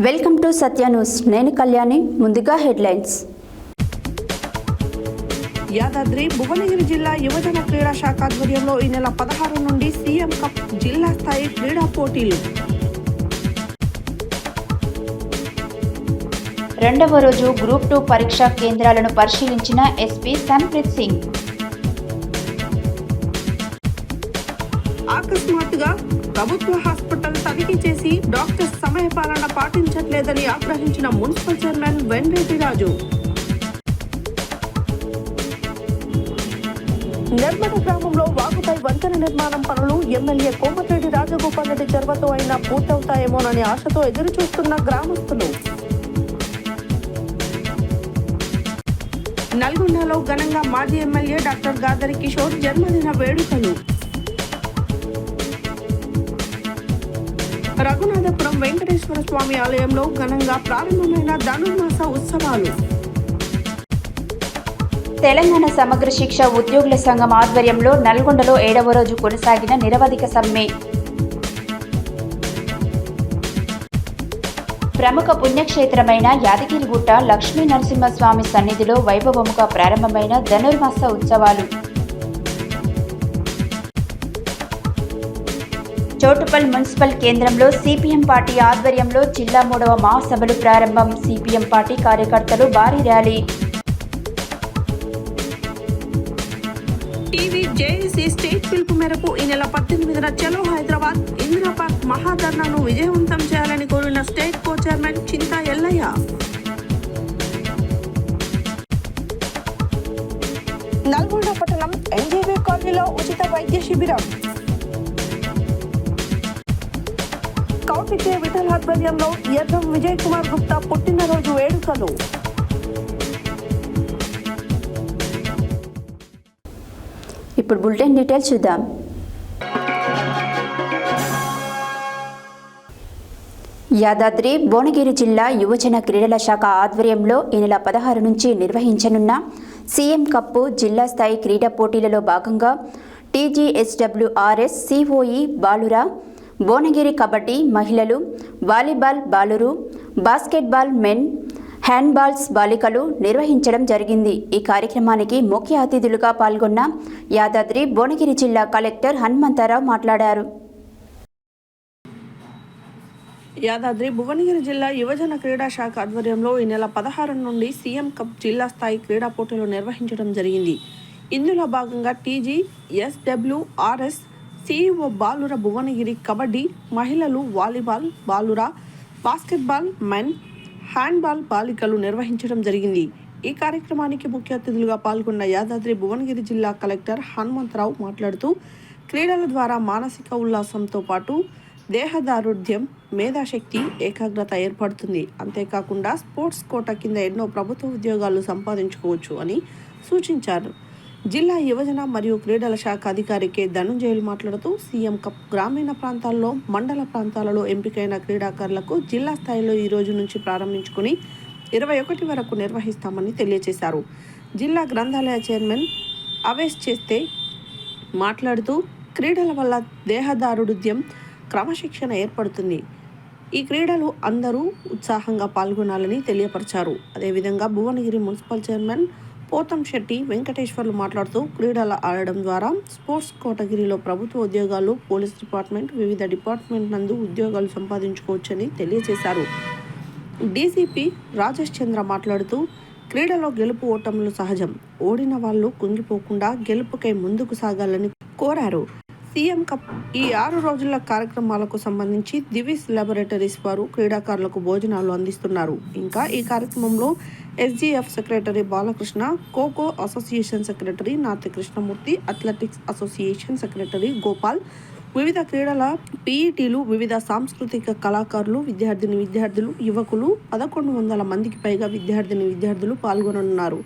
Welcome to Satya news. నేను కళ్యాణి. ముందుగా headlines. Yadadri Bhuvanagiri జిల్లా యువజన క్రీడా శాఖ ఆధ్వర్యంలో ఈ నెల 16 నుండి సీఎం కప్ జిల్లా స్థాయి క్రీడా పోటీలు. రెండవ రోజు గ్రూప్ 2 పరీక్షా కేంద్రాలను పరిశీలించిన ఎస్పీ సంప్రీత్ సింగ్. అకస్మాత్తుగా ప్రభుత్వ హాస్పిటల్ తనిఖీ చేసి డాక్టర్స్ సమయపాలన పాటించట్లేదని ఆగ్రహించిన మున్సిపల్ చైర్మన్ వెంకటరెడ్డి రాజు. నిర్మడ గ్రామంలో వాగుపై వంతెన నిర్మాణం పనులు ఎమ్మెల్యే కోమటిరెడ్డి రాజగోపాల్ రెడ్డి చొరవతో అయినా పూర్తవుతాయేమోనని ఆశతో ఎదురుచూస్తున్న గ్రామస్తులు. నల్గొండలో ఘనంగా మాజీ ఎమ్మెల్యే డాక్టర్ గాదరి కిషోర్ జన్మదిన వేడుకలు. రఘునాథపురం వెంకటేశ్వర స్వామి ఆలయంలో ఘనంగా ప్రారంభమైన ధనుర్మాస ఉత్సవాలు. తెలంగాణ సమగ్ర శిక్ష ఉద్యోగుల సంఘం ఆధ్వర్యంలో నల్గొండలో 7వ రోజు కొనసాగిన నిరవధిక సమ్మె. ప్రముఖ పుణ్యక్షేత్రమైన యాదగిరిగుట్ట లక్ష్మీ నరసింహస్వామి సన్నిధిలో వైభవముగా ప్రారంభమైన ధనుర్మాస ఉత్సవాలు. చోటుపల్ మున్సిపల్ కేంద్రంలో సిపిఎం పార్టీ ఆధ్వర్యంలో జిల్లా 3వ మహాసభలు ప్రారంభం. సిపిఎం పార్టీ కార్యకర్తలు భారీ ర్యాలీ. టీవీ జేఏసీ స్టేట్ పిలుపు మేరకు ఈ నెల 18న చలో హైదరాబాద్ ఇందిరా పార్క్ మహాధర్నాను విజయవంతం చేయాలని కోరిన స్టేట్ కో చైర్మన్ చింతా ఎల్లయ్య. నల్గొండ పట్టణం ఎన్జీబీ కాలనీలో ఉచిత వైద్య శిబిరం. కౌటికే విఠల్ ఆధ్వర్యంలో ఎర్రం విజయ్ కుమార్ గుప్తా పుట్టినరోజు వేడుకలు. ఇప్పుడు బులెటిన్ డీటెయిల్స్ చూద్దాం. యాదాద్రి భువనగిరి జిల్లా యువజన క్రీడల శాఖ ఆధ్వర్యంలో ఈ నెల 16 నుంచి నిర్వహించనున్న సీఎం కప్పు జిల్లా స్థాయి క్రీడా పోటీలలో భాగంగా టీజీఎస్డబ్ల్యూఆర్ఎస్ సిఓఈ బాలుర, భువనగిరి కబడ్డీ మహిళలు, వాలీబాల్ బాలురు, బాస్కెట్బాల్ మెన్, హ్యాండ్బాల్స్ బాలికలు నిర్వహించడం జరిగింది. ఈ కార్యక్రమానికి ముఖ్య అతిథులుగా పాల్గొన్న యాదాద్రి భువనగిరి జిల్లా కలెక్టర్ హనుమంతరావు మాట్లాడారు. యాదాద్రి భువనగిరి జిల్లా యువజన క్రీడా శాఖ ఆధ్వర్యంలో ఈ నెల 16 నుండి సీఎం కప్ జిల్లా స్థాయి క్రీడా పోటీలు నిర్వహించడం జరిగింది. ఇందులో భాగంగా టీజీఎస్డబ్ల్యూఆర్ఎస్ సిఇఓ బాలుర భువనగిరి కబడ్డీ మహిళలు, వాలీబాల్ బాలుర, బాస్కెట్బాల్ మెన్, హ్యాండ్బాల్ బాలికలు నిర్వహించడం జరిగింది. ఈ కార్యక్రమానికి ముఖ్య అతిథులుగా పాల్గొన్న యాదాద్రి భువనగిరి జిల్లా కలెక్టర్ హనుమంతరావు మాట్లాడుతూ క్రీడల ద్వారా మానసిక ఉల్లాసంతో పాటు దేహదారుఢ్యం, మేధాశక్తి, ఏకాగ్రత ఏర్పడుతుంది. అంతేకాకుండా స్పోర్ట్స్ కోటా కింద ఎన్నో ప్రభుత్వ ఉద్యోగాలు సంపాదించుకోవచ్చు అని సూచించారు. జిల్లా యువజన మరియు క్రీడల శాఖ అధికారి కె ధనుంజయులు మాట్లాడుతూ సీఎం కప్ గ్రామీణ ప్రాంతాల్లో, మండల ప్రాంతాలలో ఎంపికైన క్రీడాకారులకు జిల్లా స్థాయిలో ఈ రోజు నుంచి ప్రారంభించుకుని 21 వరకు నిర్వహిస్తామని తెలియజేశారు. జిల్లా గ్రంథాలయ చైర్మన్ అవేస్ చేస్తే మాట్లాడుతూ క్రీడల వల్ల దేహదారుఢ్యం, క్రమశిక్షణ ఏర్పడుతుంది. ఈ క్రీడలు అందరూ ఉత్సాహంగా పాల్గొనాలని తెలియపరిచారు. అదేవిధంగా భువనగిరి మున్సిపల్ చైర్మన్ పోతంశెట్టి వెంకటేశ్వర్లు మాట్లాడుతూ క్రీడలు ఆడడం ద్వారా స్పోర్ట్స్ కేటగిరీలో ప్రభుత్వ ఉద్యోగాలు, పోలీస్ డిపార్ట్మెంట్, వివిధ డిపార్ట్మెంట్ నందు ఉద్యోగాలు సంపాదించుకోవచ్చని తెలియజేశారు. డీసీపీ రాజేష్ చంద్ర మాట్లాడుతూ క్రీడలో గెలుపు ఓటములు సహజం, ఓడిన వాళ్ళు కుంగిపోకుండా గెలుపుకై ముందుకు సాగాలని కోరారు. సీఎం కప్ ఈ 6 రోజుల కార్యక్రమాలకు సంబంధించి దివిస్ లాబొరేటరీస్ వారు క్రీడాకారులకు భోజనాలు అందిస్తున్నారు. ఇంకా ఈ కార్యక్రమంలో SGF secretary Balakrishna, kho kho association secretary Nathi Krishnamurthy, athletics association secretary Gopal, వివిధ క్రీడల పీఈటీలు, వివిధ సాంస్కృతిక కళాకారులు, విద్యార్థులు, యువకులు 1100 మందికి పైగా విద్యార్థులు పాల్గొననున్నారు.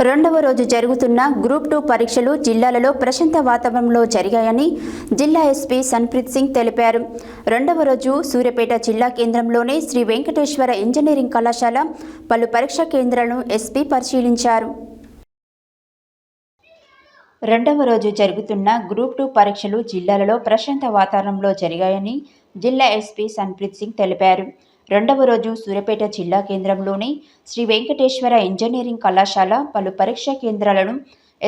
రెండవ రోజు జరుగుతున్న గ్రూప్ 2 పరీక్షలు జిల్లాలలో ప్రశాంత వాతావరణంలో జరిగాయని జిల్లా ఎస్పీ సన్ప్రీత్ సింగ్ తెలిపారు. రెండవ రోజు సూర్యాపేట జిల్లా కేంద్రంలోని శ్రీ వెంకటేశ్వర ఇంజనీరింగ్ కళాశాల పలు పరీక్షా కేంద్రాలను ఎస్పీ పరిశీలించారు. రెండవ రోజు జరుగుతున్న గ్రూప్ 2 పరీక్షలు జిల్లాలలో ప్రశాంత వాతావరణంలో జరిగాయని జిల్లా ఎస్పీ సన్ప్రీత్ సింగ్ తెలిపారు. రెండవ రోజు సూర్యాపేట జిల్లా కేంద్రంలోని శ్రీ వెంకటేశ్వర ఇంజనీరింగ్ కళాశాల పలు పరీక్షా కేంద్రాలను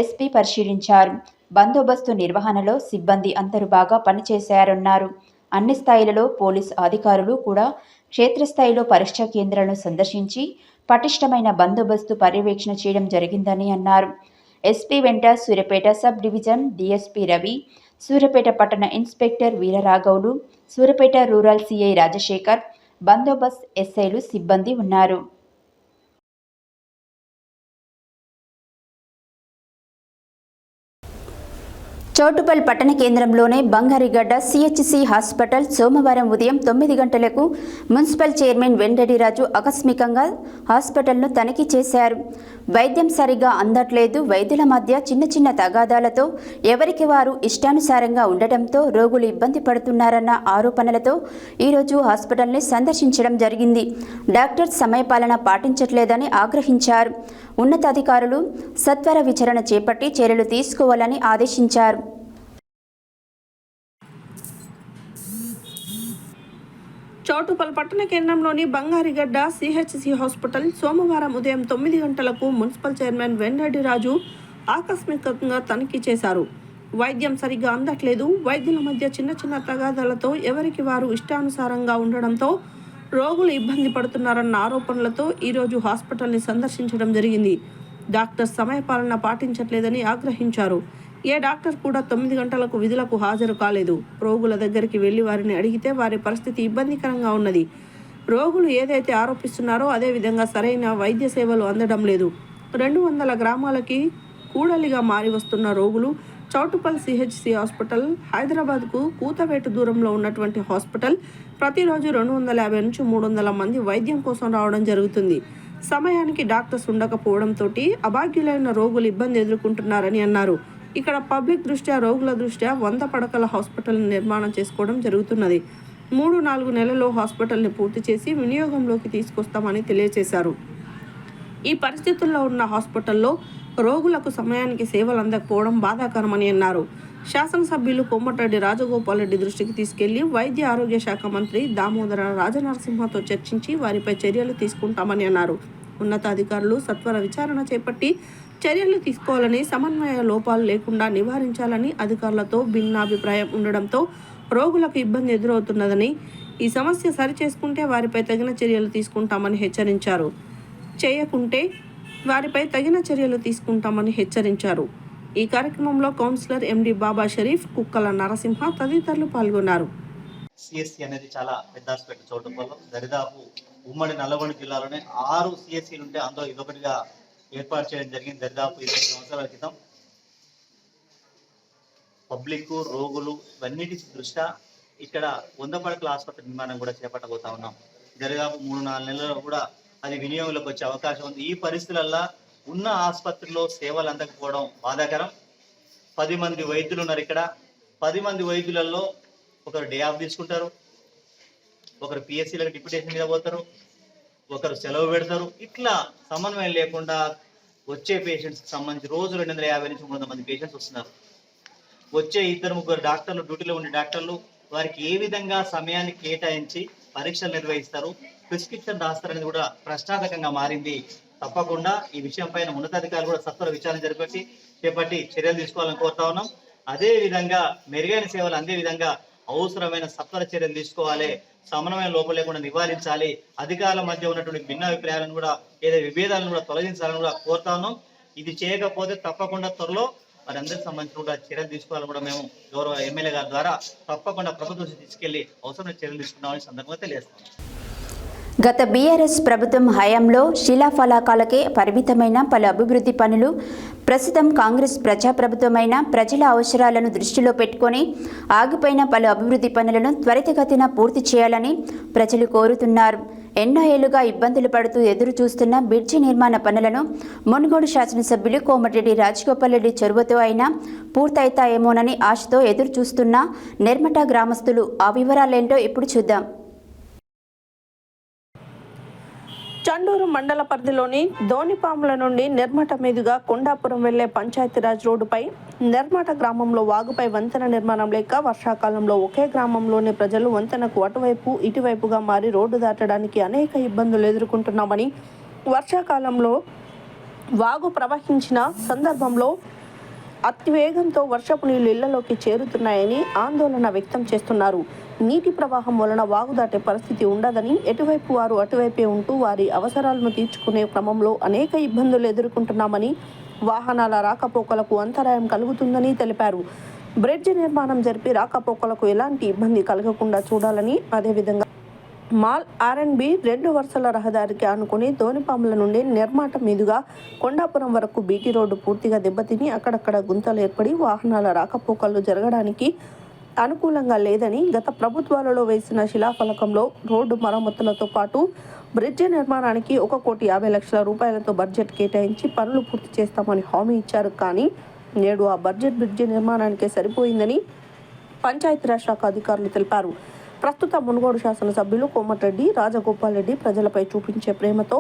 ఎస్పీ పరిశీలించారు. బందోబస్తు నిర్వహణలో సిబ్బంది అందరూ బాగా పనిచేశారన్నారు. అన్ని స్థాయిలలో పోలీస్ అధికారులు కూడా క్షేత్రస్థాయిలో పరీక్షా కేంద్రాలను సందర్శించి పటిష్టమైన బందోబస్తు పర్యవేక్షణ చేయడం జరిగిందని అన్నారు. ఎస్పీ వెంట Suryapet sub division DSP Ravi, Suryapet పట్టణ ఇన్స్పెక్టర్ వీరరాఘవులు, సూర్యాపేట రూరల్ సిఐ రాజశేఖర్, బందోబస్త్ ఎస్ఐలు సిబ్బంది ఉన్నారు. చౌటుప్పల్ పట్టణ కేంద్రంలోనే బంగారిగడ్డ సిహెచ్సి హాస్పిటల్ సోమవారం ఉదయం 9 గంటలకు మున్సిపల్ చైర్మన్ వెంకటరాజు ఆకస్మికంగా హాస్పిటల్ను తనిఖీ చేశారు. వైద్యం సరిగా అందట్లేదు, వైద్యుల మధ్య చిన్న చిన్న తగాదాలతో ఎవరికి వారు ఇష్టానుసారంగా ఉండటంతో రోగులు ఇబ్బంది పడుతున్నారన్న ఆరోపణలతో ఈరోజు హాస్పిటల్ని సందర్శించడం జరిగింది. డాక్టర్ సమయపాలన పాటించట్లేదని ఆగ్రహించారు. ఉన్నతాధికారులు సత్వర విచారణ చేపట్టి చర్యలు తీసుకోవాలని ఆదేశించారు. చౌటుప్పల్ పట్టణ కేంద్రంలోని బంగారిగడ్డ సిహెచ్సి హాస్పిటల్ సోమవారం ఉదయం 9 గంటలకు మున్సిపల్ చైర్మన్ వెంకటరాజు ఆకస్మికంగా తనిఖీ చేశారు. వైద్యం సరిగ్గా అందట్లేదు, వైద్యుల మధ్య చిన్న చిన్న తగాదాలతో ఎవరికి వారు ఇష్టానుసారంగా ఉండడంతో రోగులు ఇబ్బంది పడుతున్నారన్న ఆరోపణలతో ఈరోజు హాస్పిటల్ని సందర్శించడం జరిగింది. డాక్టర్ సమయపాలన పాటించట్లేదని ఆగ్రహించారు. ఏ డాక్టర్ కూడా 9 గంటలకు విధులకు హాజరు కాలేదు. రోగుల దగ్గరికి వెళ్లి వారిని అడిగితే వారి పరిస్థితి ఇబ్బందికరంగా ఉన్నది. రోగులు ఏదైతే ఆరోపిస్తున్నారో అదే విధంగా సరైన వైద్య సేవలు అందడం లేదు. 200 గ్రామాలకి కూడలిగా మారి వస్తున్న రోగులు చౌటుప్పల్ సిహెచ్సి హాస్పిటల్ హైదరాబాద్కు కూతవేటు దూరంలో ఉన్నటువంటి హాస్పిటల్ ప్రతిరోజు 250 నుంచి 300 మంది వైద్యం కోసం రావడం జరుగుతుంది. సమయానికి డాక్టర్స్ ఉండకపోవడంతో అభాగ్యులైన రోగులు ఇబ్బంది ఎదుర్కొంటున్నారని అన్నారు. ఇక్కడ పబ్లిక్ దృష్ట్యా, రోగుల దృష్ట్యా 100 పడకల హాస్పిటల్ని నిర్మాణం చేసుకోవడం జరుగుతున్నది. 3-4 నెలల్లో హాస్పిటల్ని పూర్తి చేసి వినియోగంలోకి తీసుకొస్తామని తెలియజేశారు. ఈ పరిస్థితుల్లో ఉన్న హాస్పిటల్లో రోగులకు సమయానికి సేవలు అందకపోవడం బాధాకరమని అన్నారు. శాసనసభ్యులు కోమటిరెడ్డి రాజగోపాల్ రెడ్డి దృష్టికి తీసుకెళ్లి వైద్య ఆరోగ్య శాఖ మంత్రి దామోదర రాజనరసింహతో చర్చించి వారిపై చర్యలు తీసుకుంటామని అన్నారు. ఉన్నతాధికారులు సత్వర విచారణ చేపట్టి చర్యలు తీసుకోవాలని, సమన్వయ లోపాలు లేకుండా నివారించాలని అధికారులతో భిన్నాభిప్రాయం ఉండడంతో రోగులకు ఇబ్బంది ఎదురవుతున్నదని, ఈ సమస్య సరిచేసుకుంటే వారిపై తగిన చర్యలు తీసుకుంటామని హెచ్చరించారు. చేయకుంటే వారిపై తగిన చర్యలు తీసుకుంటామని హెచ్చరించారు. ఈ కార్యక్రమంలో కౌన్సిలర్ ఎండి బాబా షరీఫ్, కుక్కల నరసింహ తదితరులు పాల్గొన్నారు. సిఎస్సి అనేది చాలా పెద్ద హాస్పిటల్ చౌటుప్పల్లో. దరిదాపు ఉమ్మడి నల్లగొండ జిల్లాలోనే 6 సిఎస్సీలు ఉంటే అందులో ఇదొకటిగా ఏర్పాటు చేయడం జరిగింది. దరిదాపు 20 సంవత్సరాల క్రితం పబ్లిక్, రోగులు ఇవన్నిటి దృష్ట్యా ఇక్కడ 100 పడకల ఆసుపత్రి నిర్మాణం కూడా చేపట్టబోతా ఉన్నాం. దరిదాపు 3-4 నెలల్లో కూడా అది వినియోగంలోకి వచ్చే అవకాశం ఉంది. ఈ పరిస్థితులలో ఉన్న ఆసుపత్రిలో సేవలు అందకపోవడం బాధాకరం. 10 మంది వైద్యులు ఉన్నారు ఇక్కడ. 10 మంది వైద్యులలో ఒకరు డే ఆఫ్ తీసుకుంటారు, ఒకరు పిఎస్సీలకు డిప్యూటేషన్ మీద పోతారు, ఒకరు సెలవు పెడతారు. ఇట్లా సమన్వయం లేకుండా వచ్చే పేషెంట్స్కి సంబంధించి రోజు 250 నుంచి 300 మంది పేషెంట్స్ వస్తున్నారు. వచ్చే 2-3 డాక్టర్లు, డ్యూటీలో ఉండే డాక్టర్లు వారికి ఏ విధంగా సమయాన్ని కేటాయించి పరీక్షలు నిర్వహిస్తారు, ప్రిస్క్రిప్షన్ రాస్తారనేది కూడా ప్రశ్నార్థకంగా మారింది. తప్పకుండా ఈ విషయం పైన ఉన్నతాధికారులు కూడా సత్వర విచారణ చేపట్టి చర్యలు తీసుకోవాలని కోరుతా ఉన్నాం. అదే విధంగా మెరుగైన సేవలు అందే విధంగా అవసరమైన సత్వర చర్యలు తీసుకోవాలి. సమన్వయం లోపం లేకుండా నివారించాలి. అధికారుల మధ్య ఉన్నటువంటి భిన్నాభిప్రాయాలను కూడా, ఏదో విభేదాలను కూడా తొలగించాలని కూడా కోరుతా ఉన్నాం. ఇది చేయకపోతే తప్పకుండా త్వరలో మరి అందరికి సంబంధించిన కూడా చర్యలు తీసుకోవాలని కూడా మేము గౌరవ ఎమ్మెల్యే గారి ద్వారా తప్పకుండా ప్రభుత్వం తీసుకెళ్లి అవసరమైన చర్యలు తీసుకున్నామని సందర్భంగా తెలియజేస్తాం. గత బీఆర్ఎస్ ప్రభుత్వం హయాంలో శిలాఫలకాలకే పరిమితమైన పలు అభివృద్ధి పనులు ప్రస్తుతం కాంగ్రెస్ ప్రజాప్రభుత్వమైన ప్రజల అవసరాలను దృష్టిలో పెట్టుకొని ఆగిపోయిన పలు అభివృద్ధి పనులను త్వరితగతిన పూర్తి చేయాలని ప్రజలు కోరుతున్నారు. ఎన్నో ఏళ్లుగా ఇబ్బందులు పడుతూ ఎదురు చూస్తున్న బ్రిడ్జి నిర్మాణ పనులను మునుగోడు శాసనసభ్యులు కోమటిరెడ్డి రాజగోపాల్ రెడ్డి చొరవతో అయినా పూర్తయితాయేమోనని ఆశతో ఎదురు చూస్తున్న నిర్మట గ్రామస్తులు. ఆ వివరాలేంటో ఇప్పుడు చూద్దాం. చండూరు మండల పరిధిలోని ధోనిపాముల నుండి నిర్మట మీదుగా కొండాపురం వెళ్లే పంచాయతీరాజ్ రోడ్డుపై నిర్మట గ్రామంలో వాగుపై వంతెన నిర్మాణం లేక వర్షాకాలంలో ఒకే గ్రామంలోని ప్రజలు వంతెనకు అటువైపు ఇటువైపుగా మారి రోడ్డు దాటడానికి అనేక ఇబ్బందులు ఎదుర్కొంటున్నామని, వర్షాకాలంలో వాగు ప్రవహించిన సందర్భంలో అతివేగంతో వర్షపు నీళ్లు ఇళ్లలోకి చేరుతున్నాయని ఆందోళన వ్యక్తం చేస్తున్నారు. నీటి ప్రవాహం వలన వాగు దాటే పరిస్థితి ఉండదని, ఎటువైపు వారు అటువైపే ఉంటూ వారి అవసరాలను తీర్చుకునే క్రమంలో అనేక ఇబ్బందులు ఎదుర్కొంటున్నామని, వాహనాల రాకపోకలకు అంతరాయం కలుగుతుందని తెలిపారు. బ్రిడ్జి నిర్మాణం జరిపి రాకపోకలకు ఎలాంటి ఇబ్బంది కలగకుండా చూడాలని, అదేవిధంగా మాల్ R&B 2 వరుసల రహదారికి ఆనుకుని ధోనిపాముల నుండి నిర్మాట మీదుగా కొండాపురం వరకు బీటీ రోడ్డు పూర్తిగా దెబ్బతిని అక్కడక్కడ గుంతలు ఏర్పడి వాహనాల రాకపోకలు జరగడానికి అనుకూలంగా లేదని, గత ప్రభుత్వాలలో వేసిన శిలాఫలకంలో రోడ్డు మరమ్మతులతో పాటు బ్రిడ్జి నిర్మాణానికి 1,50,00,000 రూపాయలతో బడ్జెట్ కేటాయించి పనులు పూర్తి చేస్తామని హామీ ఇచ్చారు. కానీ నేడు ఆ బడ్జెట్ బ్రిడ్జి నిర్మాణానికే సరిపోయిందని పంచాయతీరాజ్ శాఖ అధికారులు తెలిపారు. ప్రస్తుత మునుగోడు శాసనసభ్యులు కోమటిరెడ్డి రాజగోపాల్ రెడ్డి ప్రజలపై చూపించే ప్రేమతో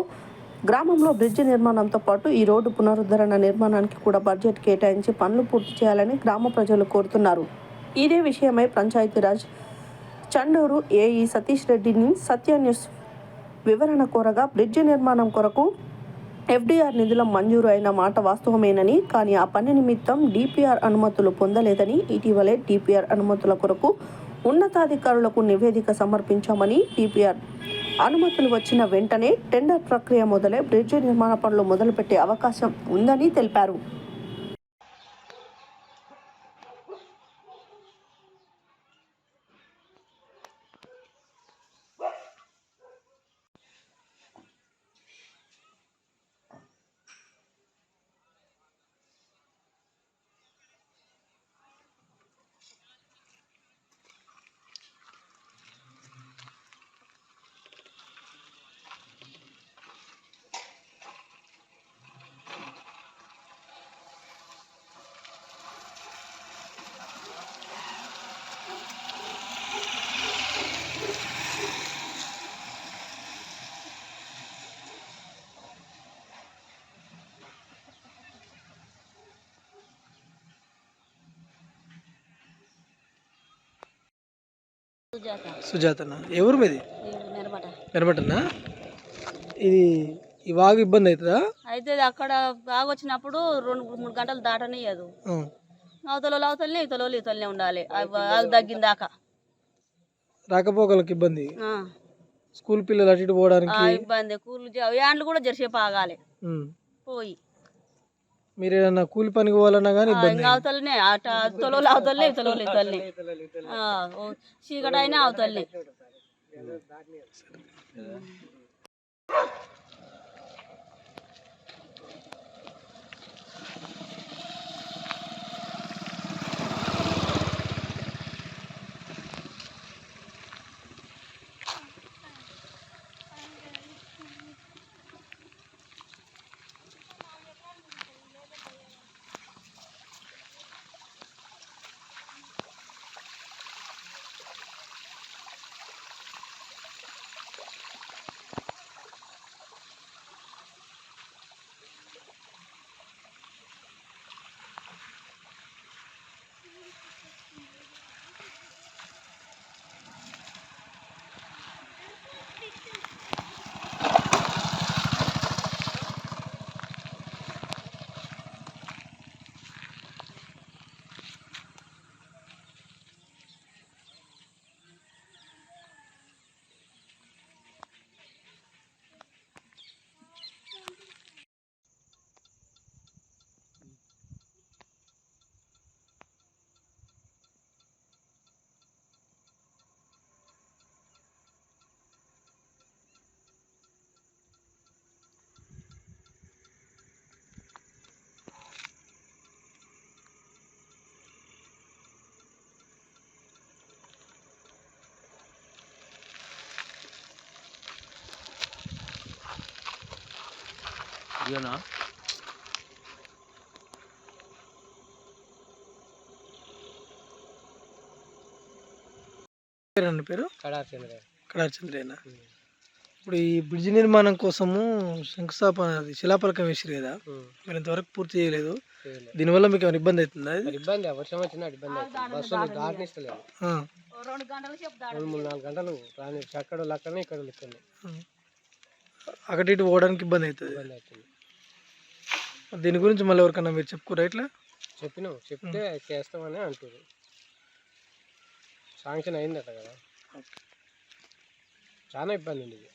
గ్రామంలో బ్రిడ్జి నిర్మాణంతో పాటు ఈ రోడ్డు పునరుద్ధరణ నిర్మాణానికి కూడా బడ్జెట్ కేటాయించి పనులు పూర్తి చేయాలని గ్రామ ప్రజలు కోరుతున్నారు. ఇదే విషయమై పంచాయతీరాజ్ చండూరు ఏఈ సతీష్ రెడ్డిని సత్య న్యూస్ వివరణ కోరగా, బ్రిడ్జి నిర్మాణం కొరకు FDR నిధుల మంజూరు అయిన మాట వాస్తవమేనని, కానీ ఆ పని నిమిత్తం DPR అనుమతులు పొందలేదని, ఇటీవలే DPR అనుమతుల కొరకు ఉన్నతాధికారులకు నివేదిక సమర్పించామని, DPR అనుమతులు వచ్చిన వెంటనే టెండర్ ప్రక్రియ మొదలై బ్రిడ్జి నిర్మాణ పనులు మొదలుపెట్టే అవకాశం ఉందని తెలిపారు. సుజాతనా ఎవరు మీది? నిలబడనా? ఇది ఈ వాగు ఇబ్బంది అవుతుందా? అయితే అక్కడ బాగా వచ్చినప్పుడు 2-3 గంటలు దాటనియదు. అవతల అవతలనే ఇతలనే ఉండాలి తగ్గిన దాకా. రాకపోకలకు ఇబ్బంది, స్కూల్ పిల్లలు అటు ఇటు పోవడానికి ఇబ్బంది. యాండ్లు కూడా జరసేపు ఆగాలి పోయి. మీరు ఏదన్నా కూలి పనికి పోవాలన్నా కానీ అవతలనే తొలలు అవతలనే ఇతలనే చీకటి అయినా అవతలనే. పేరు కడార్ చంద్రేనా. ఇప్పుడు ఈ బ్రిడ్జ్ నిర్మాణం కోసము శంకుస్థాపన శిలాఫలకం వేసిరు కదా, మరి ఇంతవరకు పూర్తి చేయలేదు. దీనివల్ల మీకు ఏమైనా ఇబ్బంది అవుతుందా? ఇబ్బంది వర్షం వచ్చినా ఇబ్బంది అవుతుంది. బస్సులు దాటనిస్తలేదు. 3-4 గంటలు రాని అక్కడ లెక్కనే ఇక్కడ లెక్కనే అక్కడి ఇటు పోవడానికి ఇబ్బంది అవుతుంది. దీని గురించి మళ్ళీ ఎవరికన్నా మీరు చెప్పుకోరా? ఇట్లా చెప్పినాం, చెప్తే చేస్తామని అంటారు. శాంక్షన్ అయిందట కదా, చాలా ఇబ్బంది ఉంది ఇది.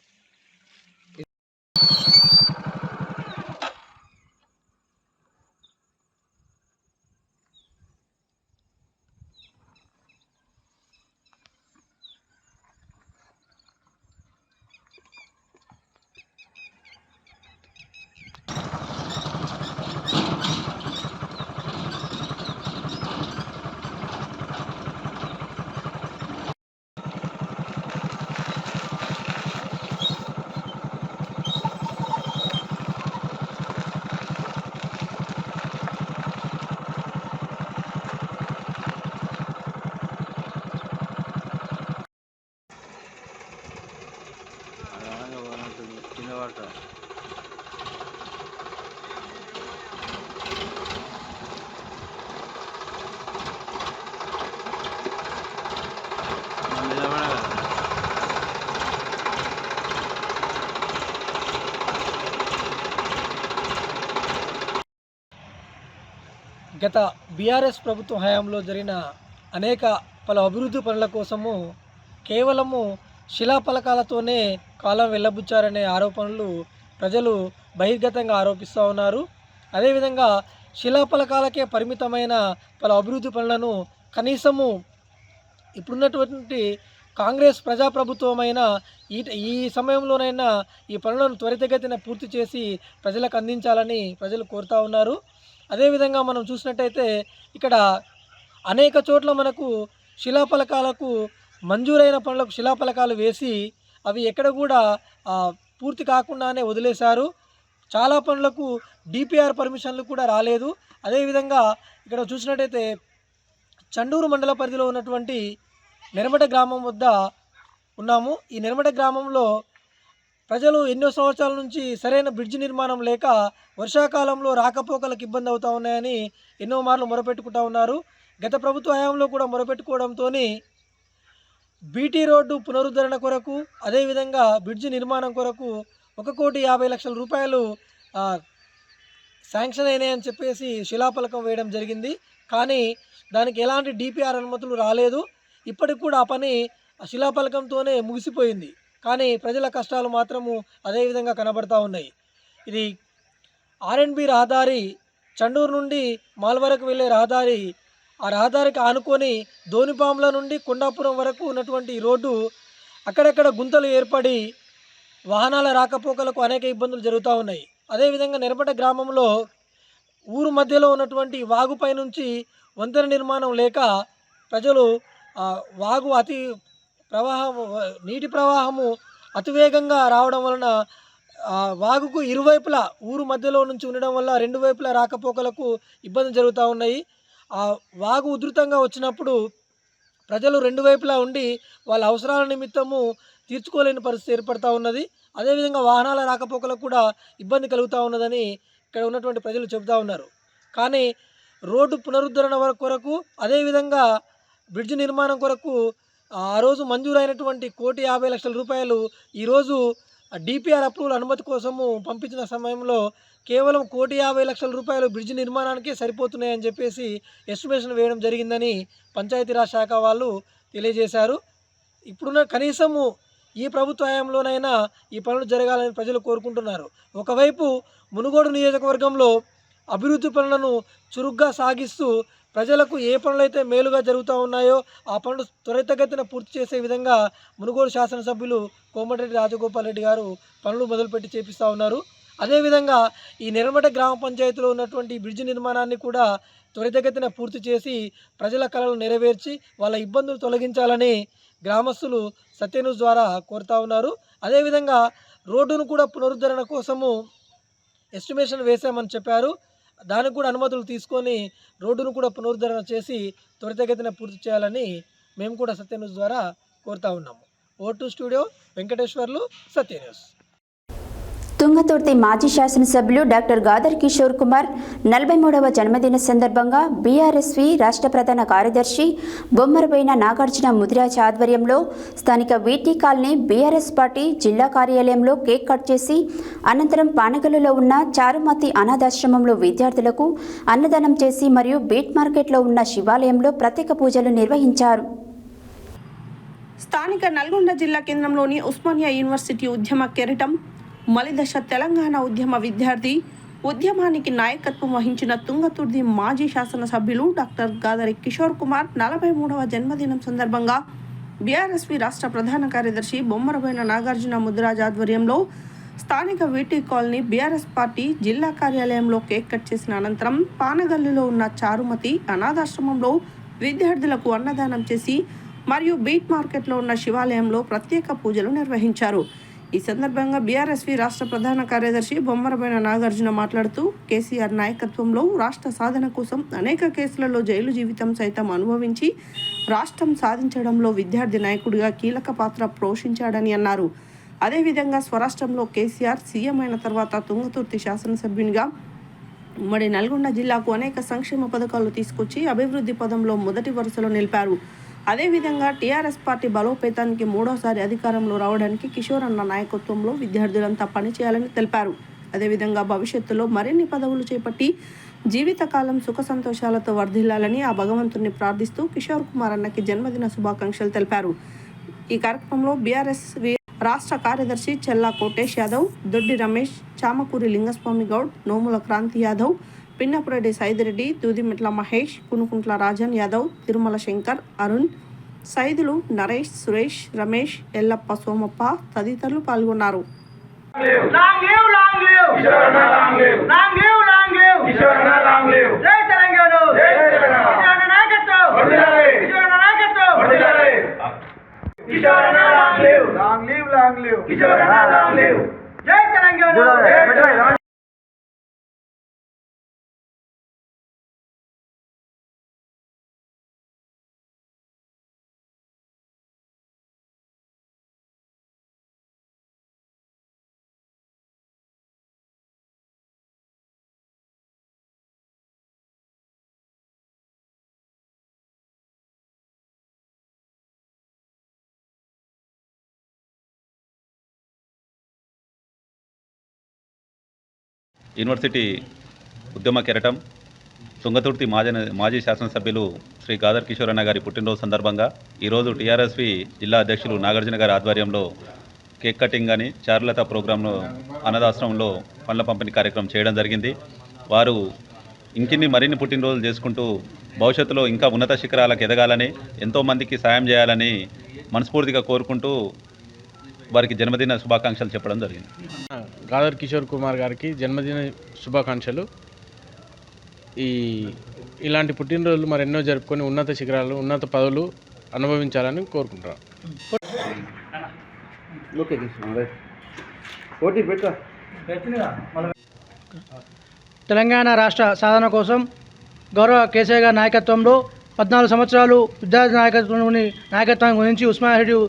గత బీఆర్ఎస్ ప్రభుత్వ హయాంలో జరిగిన అనేక పలు అభివృద్ధి పనుల కోసము కేవలము శిలాఫలకాలతోనే కాలం వెళ్ళబుచ్చారనే ఆరోపణలు ప్రజలు బహిర్గతంగా ఆరోపిస్తూ ఉన్నారు. అదేవిధంగా శిలాఫలకాలకే పరిమితమైన పలు అభివృద్ధి పనులను కనీసము ఇప్పుడున్నటువంటి కాంగ్రెస్ ప్రజాప్రభుత్వమైన ఈ సమయంలోనైనా ఈ పనులను త్వరితగతిన పూర్తి చేసి ప్రజలకు అందించాలని ప్రజలు కోరుతూ ఉన్నారు. అదేవిధంగా మనం చూసినట్టయితే ఇక్కడ అనేక చోట్ల మనకు శిలాఫలకాలకు మంజూరైన పనులకు శిలాఫలకాలు వేసి అవి ఎక్కడ కూడా పూర్తి కాకుండానే వదిలేశారు. చాలా పనులకు డిపిఆర్ పర్మిషన్లు కూడా రాలేదు. అదేవిధంగా ఇక్కడ చూసినట్టయితే చండూరు మండల పరిధిలో ఉన్నటువంటి నెరమట గ్రామం వద్ద ఉన్నాము. ఈ నెరమట గ్రామంలో ప్రజలు ఎన్నో సంవత్సరాల నుంచి సరైన బ్రిడ్జ్ నిర్మాణం లేక వర్షాకాలంలో రాకపోకలకు ఇబ్బంది అవుతూ ఉన్నాయని ఎన్నో మార్లు మొరపెట్టుకుంటూ ఉన్నారు. గత ప్రభుత్వ హయాంలో కూడా మొరపెట్టుకోవడంతో బీటీ రోడ్డు పునరుద్ధరణ కొరకు అదేవిధంగా బ్రిడ్జ్ నిర్మాణం కొరకు 1,50,00,000 రూపాయలు శాంక్షన్ అయినాయని చెప్పేసి శిలాఫలకం వేయడం జరిగింది. కానీ దానికి ఎలాంటి డిపిఆర్ అనుమతులు రాలేదు. ఇప్పటికి కూడా ఆ పని శిలాఫలకంతోనే ముగిసిపోయింది. కానీ ప్రజల కష్టాలు మాత్రము అదేవిధంగా కనబడతా ఉన్నాయి. ఇది ఆర్ఎండ్బి రహదారి, చండూరు నుండి మాల్ వరకు వెళ్ళే రహదారి. ఆ రహదారికి ఆనుకొని దోనిపాముల నుండి కొండాపురం వరకు ఉన్నటువంటి రోడ్డు అక్కడక్కడ గుంతలు ఏర్పడి వాహనాల రాకపోకలకు అనేక ఇబ్బందులు జరుగుతూ ఉన్నాయి. అదేవిధంగా నెరపట గ్రామంలో ఊరు మధ్యలో ఉన్నటువంటి వాగుపై నుంచి వంతెన నిర్మాణం లేక ప్రజలు వాగు నీటి ప్రవాహము అతివేగంగా రావడం వలన వాగుకు ఇరువైపులా ఊరు మధ్యలో నుంచి ఉండడం వల్ల 2 వైపులా రాకపోకలకు ఇబ్బంది జరుగుతూ ఉన్నాయి. ఆ వాగు ఉధృతంగా వచ్చినప్పుడు ప్రజలు 2 వైపులా ఉండి వాళ్ళ అవసరాల నిమిత్తము తీర్చుకోలేని పరిస్థితి ఏర్పడుతూ ఉన్నది. అదేవిధంగా వాహనాల రాకపోకలకు కూడా ఇబ్బంది కలుగుతూ ఉన్నదని ఇక్కడ ఉన్నటువంటి ప్రజలు చెబుతూ ఉన్నారు. కానీ రోడ్డు పునరుద్ధరణ కొరకు అదేవిధంగా బ్రిడ్జ్ నిర్మాణం కొరకు ఆ రోజు మంజూరైనటువంటి 1,50,00,000 రూపాయలు ఈరోజు డిపిఆర్ అప్రూవల్ అనుమతి కోసము పంపించిన సమయంలో కేవలం 1,50,00,000 రూపాయలు బ్రిడ్జ్ నిర్మాణానికే సరిపోతున్నాయని చెప్పేసి ఎస్టిమేషన్ వేయడం జరిగిందని పంచాయతీరాజ్ శాఖ వాళ్ళు తెలియజేశారు. ఇప్పుడున్న కనీసము ఈ ప్రభుత్వ హయాంలోనైనా ఈ పనులు జరగాలని ప్రజలు కోరుకుంటున్నారు. ఒకవైపు మునుగోడు నియోజకవర్గంలో అభివృద్ధి పనులను చురుగ్గా సాగిస్తూ ప్రజలకు ఏ పనులైతే మేలుగా జరుగుతూ ఉన్నాయో ఆ పనులు త్వరితగతిన పూర్తి చేసే విధంగా మునుగోడు శాసనసభ్యులు కోమటిరెడ్డి రాజగోపాల్ రెడ్డి గారు పనులు మొదలుపెట్టి చేపిస్తూ ఉన్నారు. అదేవిధంగా ఈ నిర్మట గ్రామ పంచాయతీలో ఉన్నటువంటి బ్రిడ్జ్ నిర్మాణాన్ని కూడా త్వరితగతిన పూర్తి చేసి ప్రజల కళలు నెరవేర్చి వాళ్ళ ఇబ్బందులు తొలగించాలని గ్రామస్తులు సత్యన్యూస్ ద్వారా కోరుతూ ఉన్నారు. అదేవిధంగా రోడ్డును కూడా పునరుద్ధరణ కోసము ఎస్టిమేషన్ వేసామని చెప్పారు. దానికి కూడా అనుమతులు తీసుకొని రోడ్డును కూడా పునరుద్ధరణ చేసి త్వరితగతిన పూర్తి చేయాలని మేము కూడా సత్య న్యూస్ ద్వారా కోరుతా ఉన్నాము. ఓటు స్టూడియో వెంకటేశ్వర్లు, సత్య న్యూస్. తుంగతుర్తి మాజీ శాసనసభ్యులు డాక్టర్ గాదర్ కిషోర్ కుమార్ 43వ జన్మదిన సందర్భంగా బీఆర్ఎస్వి రాష్ట్ర ప్రధాన కార్యదర్శి బొమ్మరబోయిన నాగార్జున ముదిరాజ్ ఆధ్వర్యంలో స్థానిక వీటీ కాలనీ బీఆర్ఎస్ పార్టీ జిల్లా కార్యాలయంలో కేక్ కట్ చేసి అనంతరం పానగల్లులో ఉన్న చారుమతి అనాథాశ్రమంలో విద్యార్థులకు అన్నదానం చేసి మరియు బీట్ మార్కెట్లో ఉన్న శివాలయంలో ప్రత్యేక పూజలు నిర్వహించారు. స్థానిక నల్గొండ జిల్లా కేంద్రంలోని ఉస్మానియా యూనివర్సిటీ ఉద్యమ కెరటం మలిదశ తెలంగాణ ఉద్యమ విద్యార్థి ఉద్యమానికి నాయకత్వం వహించిన తుంగతుర్తి మాజీ శాసనసభ్యులు డాక్టర్ గాదరి కిషోర్ కుమార్ 43వ జన్మదినం సందర్భంగా బీఆర్ఎస్వి రాష్ట్ర ప్రధాన కార్యదర్శి బొమ్మరబోయిన నాగార్జున ముదిరాజ్ ఆధ్వర్యంలో స్థానిక వీటీ కాలనీ బీఆర్ఎస్ పార్టీ జిల్లా కార్యాలయంలో కేక్ కట్ చేసిన అనంతరం పానగల్లులో ఉన్న చారుమతి అనాథాశ్రమంలో విద్యార్థులకు అన్నదానం చేసి మరియు బీట్ మార్కెట్లో ఉన్న శివాలయంలో ప్రత్యేక పూజలు నిర్వహించారు. ఈ సందర్భంగా బీఆర్ఎస్వి రాష్ట్ర ప్రధాన కార్యదర్శి బొమ్మరబోయిన నాగార్జున మాట్లాడుతూ కేసీఆర్ నాయకత్వంలో రాష్ట్ర సాధన కోసం అనేక కేసులలో జైలు జీవితం సైతం అనుభవించి రాష్ట్రం సాధించడంలో విద్యార్థి నాయకుడిగా కీలక పాత్ర పోషించాడని అన్నారు. అదేవిధంగా స్వరాష్ట్రంలో కేసీఆర్ సీఎం అయిన తర్వాత తుంగతుర్తి శాసనసభ్యునిగా ఉమ్మడి నల్గొండ జిల్లాకు అనేక సంక్షేమ పథకాలు తీసుకొచ్చి అభివృద్ధి పదంలో మొదటి వరుసలో నిలిపారు. అదేవిధంగా టీఆర్ఎస్ పార్టీ బలోపేతానికి 3వసారి అధికారంలో రావడానికి కిషోర్ అన్న నాయకత్వంలో విద్యార్థులంతా పనిచేయాలని తెలిపారు. అదేవిధంగా భవిష్యత్తులో మరిన్ని పదవులు చేపట్టి జీవితకాలం సుఖ సంతోషాలతో వర్ధిల్లాలని ఆ భగవంతుని ప్రార్థిస్తూ కిషోర్ కుమార్ అన్నకి జన్మదిన శుభాకాంక్షలు తెలిపారు. ఈ కార్యక్రమంలో బీఆర్ఎస్ రాష్ట్ర కార్యదర్శి చెల్లా కోటేష్ యాదవ్, దొడ్డి రమేష్, చామకూరి లింగస్వామి గౌడ్, నోముల క్రాంతి యాదవ్, పిన్నపురెడ్డి సైదిరెడ్డి, దూదిమెట్ల మహేష్, కునుకుంట్ల రాజన్ యాదవ్, తిరుమల శంకర్, అరుణ్, సైదులు, నరేష్, సురేష్, రమేష్, ఎల్లప్ప, సోమప్ప తదితరులు పాల్గొన్నారు. యూనివర్సిటీ ఉద్యమ కెరటం తుంగతుర్తి మాజీ శాసనసభ్యులు శ్రీ గాదర్ కిషోర్ అన్న గారి పుట్టినరోజు సందర్భంగా ఈరోజు టీఆర్ఎస్వి జిల్లా అధ్యక్షులు నాగార్జున గారి ఆధ్వర్యంలో కేక్ కటింగ్ అని చారులత ప్రోగ్రాంలో అనాథాశ్రమంలో పండ్ల పంపిణీ కార్యక్రమం చేయడం జరిగింది. వారు ఇంకిన్ని మరిన్ని పుట్టినరోజులు చేసుకుంటూ భవిష్యత్తులో ఇంకా ఉన్నత శిఖరాలకు ఎదగాలని, ఎంతోమందికి సాయం చేయాలని మనస్ఫూర్తిగా కోరుకుంటూ వారికి జన్మదిన శుభాకాంక్షలు చెప్పడం జరిగింది. గాదర్ కిషోర్ కుమార్ గారికి జన్మదిన శుభాకాంక్షలు. ఇలాంటి పుట్టినరోజులు మరెన్నో జరుపుకొని ఉన్నత శిఖరాలు, ఉన్నత పదవులు అనుభవించాలని కోరుకుంటున్నాను. తెలంగాణ రాష్ట్ర సాధన కోసం గౌరవ కేసీఆర్ గారి నాయకత్వంలో 14 సంవత్సరాలు విద్యార్థి నాయకత్వం గురించి ఉస్మానియా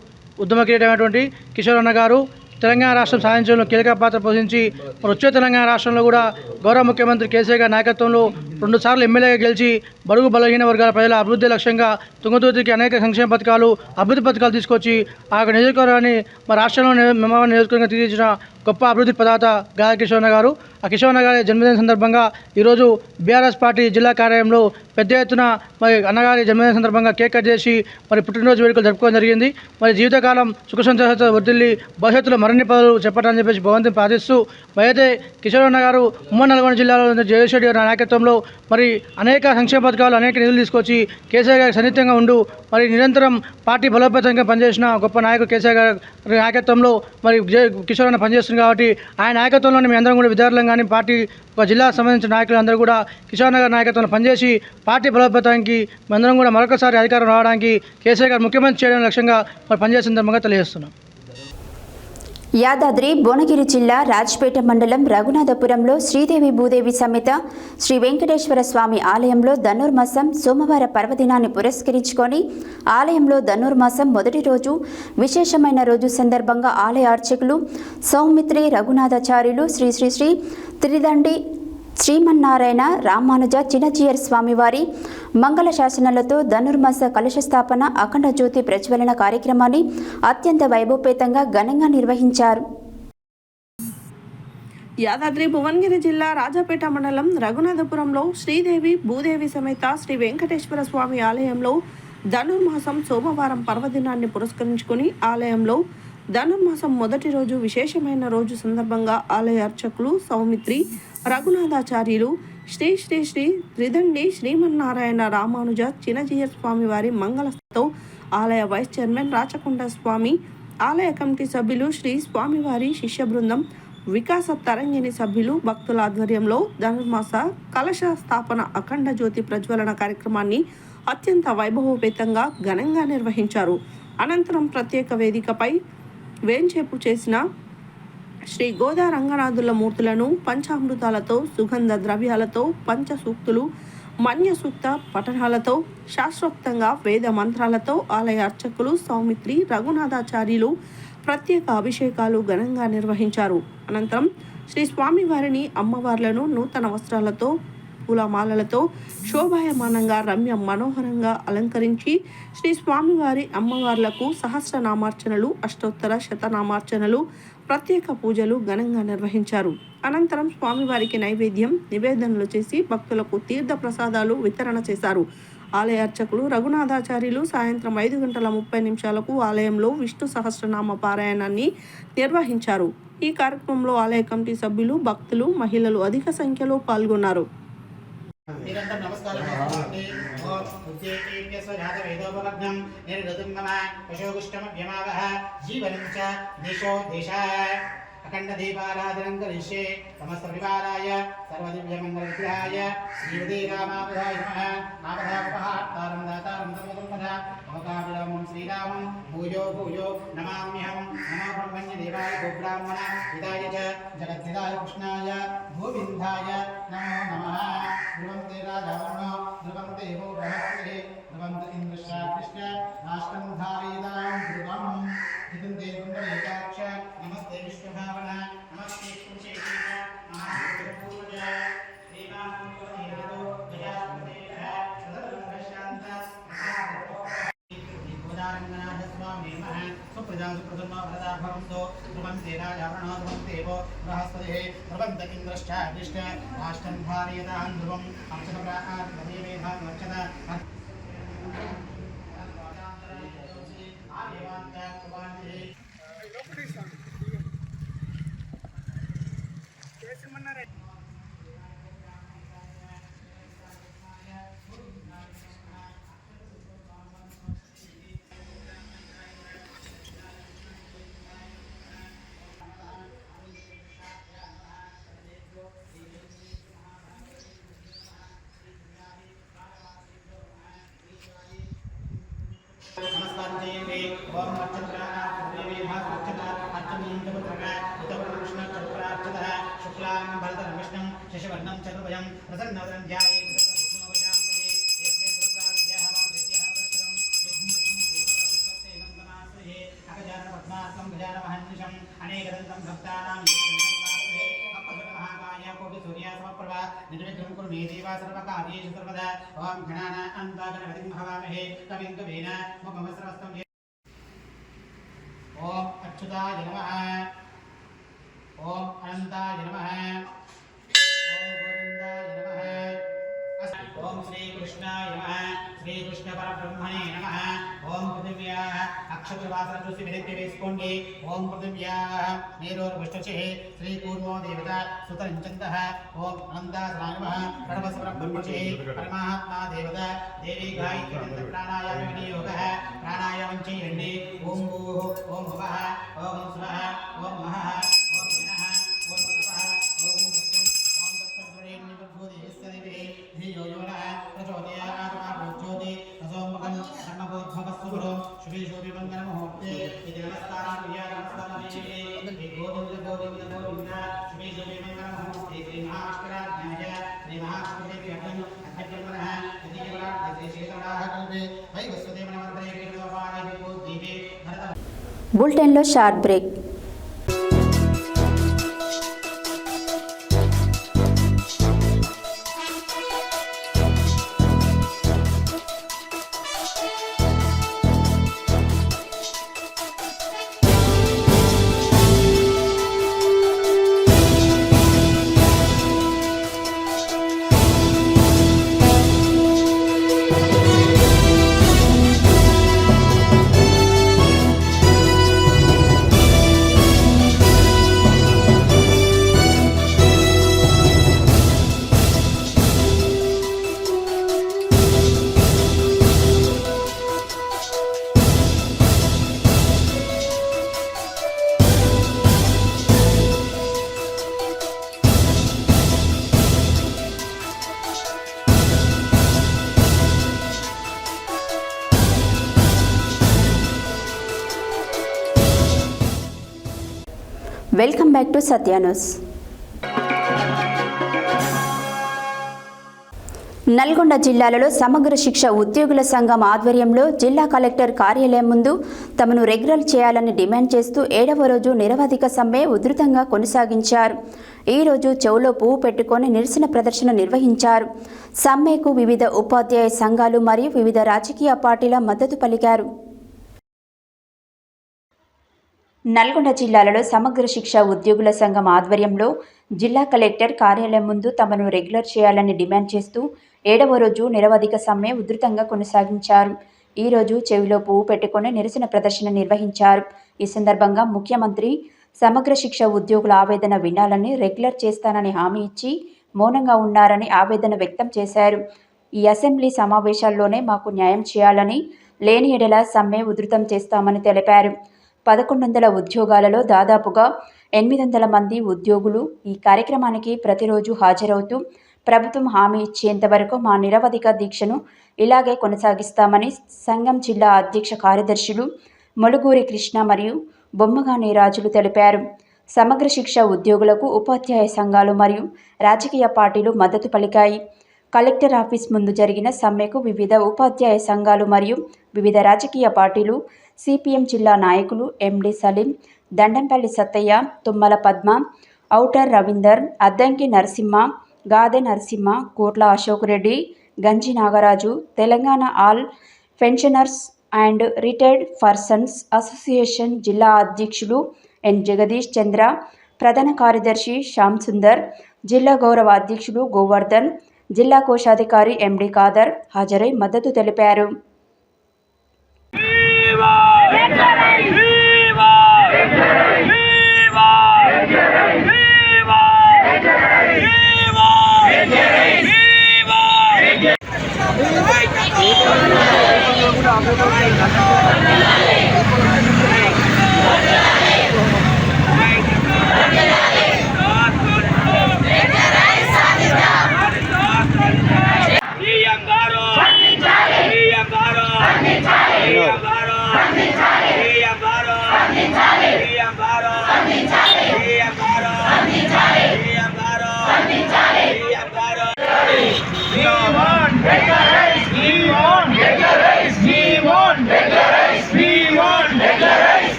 ఉద్యమ కిరీటమైనటువంటి కిషోర్ అన్న గారు తెలంగాణ రాష్ట్రం సాధించడంలో కీలక పాత్ర పోషించి వచ్చే తెలంగాణ రాష్ట్రంలో కూడా గౌరవ ముఖ్యమంత్రి కేసీఆర్ గారి నాయకత్వంలో 2 సార్లు ఎమ్మెల్యేగా గెలిచి బడుగు బలహీన వర్గాల ప్రజల అభివృద్ధి లక్ష్యంగా తుంగతుర్తికి అనేక సంక్షేమ పథకాలు, అభివృద్ధి పథకాలు తీసుకొచ్చి ఆ నియోజకవర్గాన్ని మా రాష్ట్రంలో నియోజకవర్గంగా తీర్చిన గొప్ప అభివృద్ధి ప్రదాత గాదర్ కిషోర్ అన్న గారు. ఆ కిషోర్ అన్న గారి జన్మదిన సందర్భంగా ఈరోజు బీఆర్ఎస్ పార్టీ జిల్లా కార్యాలయంలో పెద్ద ఎత్తున మరి అన్నగారి జన్మదిన సందర్భంగా కేక్ కట్ చేసి మరి పుట్టినరోజు వేడుకలు జరుపుకోవడం జరిగింది. మరి జీవితకాలం సుఖ సంతోషాలతో వర్ధిల్లి భవిష్యత్తులో మరిన్ని పదవులు చెప్పాలని చెప్పేసి భగవంతుని ప్రార్థిస్తూ అయితే కిషోర్ అన్న గారు ఉమ్మడి నల్గొండ జిల్లాలో జగదీష్ రెడ్డి గారి నాయకత్వంలో మరి అనేక సంక్షేమ పథకాలు, అనేక నిధులు తీసుకొచ్చి కేసీఆర్ గారికి సన్నిహితంగా ఉంటూ మరి నిరంతరం పార్టీ బలోపేతంగా పనిచేసిన గొప్ప నాయకుడు కేసీఆర్ గారి నాయకత్వంలో మరి కిషోర్ అన్న పనిచేస్తుంది కాబట్టి ఆయన నాయకత్వంలోనే మీ అందరం కూడా విద్యార్థులం కానీ పార్టీ ఒక జిల్లాకు సంబంధించిన నాయకులందరూ కూడా కిషోర్ నగర్ నాయకత్వంలో పనిచేసి పార్టీ బలోపేతానికి అందరం కూడా మరొకసారి అధికారం రావడానికి కేసీఆర్ గారు ముఖ్యమంత్రి చేయడం లక్ష్యంగా మరి పనిచేసిన సందర్భంగా తెలియజేస్తున్నాం. యాదాద్రి భువనగిరి జిల్లా రాజ్పేట మండలం రఘునాథపురంలో శ్రీదేవి భూదేవి సమేత శ్రీ వెంకటేశ్వర స్వామి ఆలయంలో ధనుర్మాసం సోమవార పర్వదినాన్ని పురస్కరించుకొని ఆలయంలో ధనుర్మాసం మొదటి రోజు విశేషమైన రోజు సందర్భంగా ఆలయ అర్చకులు సౌమిత్రి రఘునాథాచార్యులు శ్రీ శ్రీ శ్రీ త్రిదండి శ్రీమన్నారాయణ రామానుజ చిన్నజీయర్ స్వామివారి మంగళ శాసనాలతో ధనుర్మాస కలశ స్థాపన అఖండ జ్యోతి ప్రజ్వలన కార్యక్రమాన్ని అత్యంత వైభవపేతంగా ఘనంగా నిర్వహించారు. యాదాద్రి భువనగిరి జిల్లా రాజాపేట మండలం రఘునాథపురంలో శ్రీదేవి భూదేవి సమేత శ్రీ వెంకటేశ్వర స్వామి ఆలయంలో ధనుర్మాసం సోమవారం పర్వదినాన్ని పురస్కరించుకుని ఆలయంలో ధనుర్మాసం మొదటి రోజు విశేషమైన రోజు సందర్భంగా ఆలయ అర్చకులు సౌమిత్రి రఘునాథాచార్యులు శ్రీ శ్రీ శ్రీ త్రిదండి శ్రీమన్నారాయణ రామానుజ చిన్నజీయర్ స్వామి వారి మంగళతో ఆలయ వైస్ చైర్మన్ రాచకొండ స్వామి, ఆలయ కమిటీ సభ్యులు, శ్రీ స్వామివారి శిష్య బృందం, వికాస తరంగిణి సభ్యులు భక్తుల ఆధ్వర్యంలో ధనుర్మాస కలశ స్థాపన అఖండ జ్యోతి ప్రజ్వలన కార్యక్రమాన్ని అత్యంత వైభవోపేతంగా ఘనంగా నిర్వహించారు. అనంతరం ప్రత్యేక వేదికపై వేంచేపు చేసిన శ్రీ గోదా రంగనాథుల మూర్తులను పంచామృతాలతో, సుగంధ ద్రవ్యాలతో, పంచసూక్తులు, మన్య సూక్త పఠనాలతో, శాస్త్రోక్తంగా వేద మంత్రాలతో ఆలయ అర్చకులు సౌమిత్రి రఘునాథాచార్యులు ప్రత్యేక అభిషేకాలు ఘనంగా నిర్వహించారు. అనంతరం శ్రీ స్వామివారిని అమ్మవార్లను నూతన వస్త్రాలతో, పూలమాలలతో శోభాయమానంగా రమ్య మనోహరంగా అలంకరించి శ్రీ స్వామివారి అమ్మవార్లకు సహస్రనామార్చనలు, అష్టోత్తర శతనామార్చనలు, ప్రత్యేక పూజలు ఘనంగా నిర్వహించారు. అనంతరం స్వామివారికి నైవేద్యం నివేదనలు చేసి భక్తులకు తీర్థ ప్రసాదాలు వితరణ చేశారు. ఆలయ అర్చకులు రఘునాథాచార్యులు సాయంత్రం 5:30 ఆలయంలో విష్ణు సహస్రనామ పారాయణాన్ని నిర్వహించారు. ఈ కార్యక్రమంలో ఆలయ కమిటీ సభ్యులు, భక్తులు, మహిళలు అధిక సంఖ్యలో పాల్గొన్నారు. అఖండ దీపారాధనం కరిష్యే సమస్త పరివారాయ సర్వదివ్య మంగళ విగ్రహాయ శ్రీవదే రామావధాయ నమః నామధాపహార్తారం దాతారం సర్వసంపద అవకావిరామం శ్రీరామం భూయో భూయో నమామ్యహం నమో బ్రహ్మణ్య దేవాయ గోబ్రాహ్మణ హితాయ చ జగద్ధితాయ కృష్ణాయ గోవిందాయ నమో నమః ధ్రువంతే రాజావరుణో ధ్రువంతే భో బృహస్పతి ధ్రువంత ఇంద్రశ్చ కృష్ణ రాష్ట్రం ధారయతాం ధ్రువం జితంతే కుండలేకాక్ష నమస్తే విష్ణుభావన నమస్తే పురుషేణ మహాపూజ శ్రీరామో దయాపతేః సదరంగశాంత గోదారంగనాథ స్వామి నమః సుప్రజా సుప్రధర్మ వరదా భవంతో ధ్రువంతే రాజావరుణో ధ్రువంతే భో బృహస్పతి ధ్రువంత ఇంద్రశ్చ కృష్ణ రాష్ట్రం ధారయతాం ధ్రువం అక్షత నమస్కారం చేయండి. ఓం నక్షత్రాన దేవేభ నక్షత్ర అర్చనీంద్రపుత్రక ఉత్తరకృష్ణ చతురార్చిత శుక్లాం భరతరం విష్ణుం శశివర్ణం చతుర్భుజం ప్రసన్నవదనం ధ్యాయేత్ సర్వవిఘ్నోపశాంతయే యస్య దుర్గాభ్యః వామదేవ్యః వరదరం యజ్ఞం దీపకం విశ్వస్తేనం తమాశ్రయే అగజాన పద్మార్కం గజాన మహర్నిశం అనేకదంతం భక్తానాం ఏకదంతమాశ్రయే అప్పగమహాకాయ కోటి సూర్య సమప్రభ నిర్విఘ్నం కురు మే దేవా సర్వకార్యేషు సర్వదా. ఓం గణానాం గణపతిం హవామహే కవిం కవీన ముఖమస్రవస్తం. ఓం అచ్యుతాయ నమః. ఓం అనంతాయ నమః. ఓం గోవిందాయ నమః. ఓం శ్రీకృష్ణాయ నమః. శ్రీకృష్ణ పరబ్రహ్మణే నమః. ఓం పృథివ్యాః అక్షరవాసన చూసి విరక్తి వేసుకోండి. ఓం పృథివ్యాః మేరోర్వృష్టచే శ్రీకూర్మో దేవత సుతరించంతః. ఓం అనంతాయ నమః. పరమశివబ్రహ్మచే పరమాత్మా దేవత దేవి గాయత్రీ ప్రాణాయామ వినియోగః. ప్రాణాయామం చేయండి. ఓం భూః ఓం భువః ఓం స్వః ఓం మహః ఓం జనః ఓం తపః ఓం సత్యం ఓం తత్సర్వరేణ్యభూదేవస్య ధియో యో నః ప్రచోదయాత్ జ్యోతి రసోముఖం ధర్మబోద్ధవస్సుగురు శుభే శోభే మంగళ ముహూర్తే ఇది నమస్కారం నమస్కారం బులెటిన్లో short break. Welcome back to Satya news. Nalgonda జిల్లాలలో సమగ్ర శిక్ష ఉద్యోగుల సంఘం ఆధ్వర్యంలో జిల్లా కలెక్టర్ కార్యాలయం ముందు తమను రెగ్యులర్ చేయాలని డిమాండ్ చేస్తూ 7వ రోజు నిరవధిక సమ్మె ఉధృతంగా కొనసాగించారు. ఈ రోజు చెవులో పువ్వు పెట్టుకొని నిరసన ప్రదర్శన నిర్వహించారు. సమ్మెకు వివిధ ఉపాధ్యాయ సంఘాలు మరియు వివిధ రాజకీయ పార్టీల మద్దతు పలికారు. నల్గొండ జిల్లాలలో సమగ్ర శిక్ష ఉద్యోగుల సంఘం ఆధ్వర్యంలో జిల్లా కలెక్టర్ కార్యాలయం ముందు తమను రెగ్యులర్ చేయాలని డిమాండ్ చేస్తూ 7వ రోజు నిరవధిక సమ్మె ఉధృతంగా కొనసాగించారు. ఈ రోజు చెవిలో పువ్వు పెట్టుకొని నిరసన ప్రదర్శన నిర్వహించారు. ఈ సందర్భంగా ముఖ్యమంత్రి సమగ్ర శిక్ష ఉద్యోగుల ఆవేదన వినాలని, రెగ్యులర్ చేస్తానని హామీ ఇచ్చి మౌనంగా ఉన్నారని ఆవేదన వ్యక్తం చేశారు. ఈ అసెంబ్లీ సమావేశాల్లోనే మాకు న్యాయం చేయాలని, లేని ఎడల సమ్మె ఉధృతం చేస్తామని తెలిపారు. 1100 ఉద్యోగాలలో దాదాపుగా 800 మంది ఉద్యోగులు ఈ కార్యక్రమానికి ప్రతిరోజు హాజరవుతూ ప్రభుత్వం హామీ ఇచ్చేంత వరకు మా నిరవధిక దీక్షను ఇలాగే కొనసాగిస్తామని సంఘం జిల్లా అధ్యక్ష కార్యదర్శులు మొలుగూరి కృష్ణ మరియు బొమ్మగాని రాజులు తెలిపారు. సమగ్ర శిక్ష ఉద్యోగులకు ఉపాధ్యాయ సంఘాలు మరియు రాజకీయ పార్టీలు మద్దతు పలికాయి. కలెక్టర్ ఆఫీస్ ముందు జరిగిన సమ్మెకు వివిధ ఉపాధ్యాయ సంఘాలు మరియు వివిధ రాజకీయ పార్టీలు, సిపిఎం జిల్లా నాయకులు ఎండి సలీం, దండంపల్లి సత్తయ్య, తుమ్మల పద్మ, ఔటర్ రవీందర్, అద్దంకి నరసింహ, గాదె నరసింహ, కోట్ల అశోక్ రెడ్డి, గంజి Nagaraju, Telangana all pensioners and retired persons association జిల్లా అధ్యక్షులు ఎన్ జగదీష్ చంద్ర, ప్రధాన కార్యదర్శి శ్యామ్ సుందర్, జిల్లా గౌరవ అధ్యక్షులు గోవర్ధన్, జిల్లా కోశాధికారి ఎండి ఖాదర్ హాజరై మద్దతు తెలిపారు.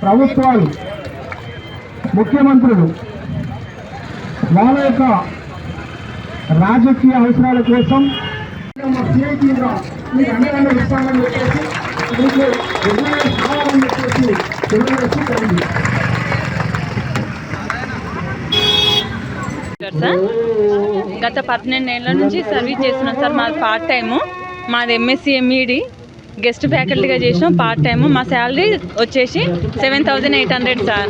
ప్రభుత్వాలు, ముఖ్యమంత్రులు వాళ్ళ యొక్క రాజకీయ అవసరాల కోసం మీకు అన్ని ఇస్తామని చెప్పేసి మీకు కావాలని చెప్పేసి తెలియజేసి సార్ గత 12 ఏళ్ల నుంచి సర్వీస్ చేస్తున్నాం సార్. మాది పార్ట్ టైము, మాది ఎంఎస్సి ఎంఈడి. గెస్ట్ ఫ్యాకల్టీగా చేసినాం పార్ట్ టైము. మా శాలరీ వచ్చేసి 7,800 సార్.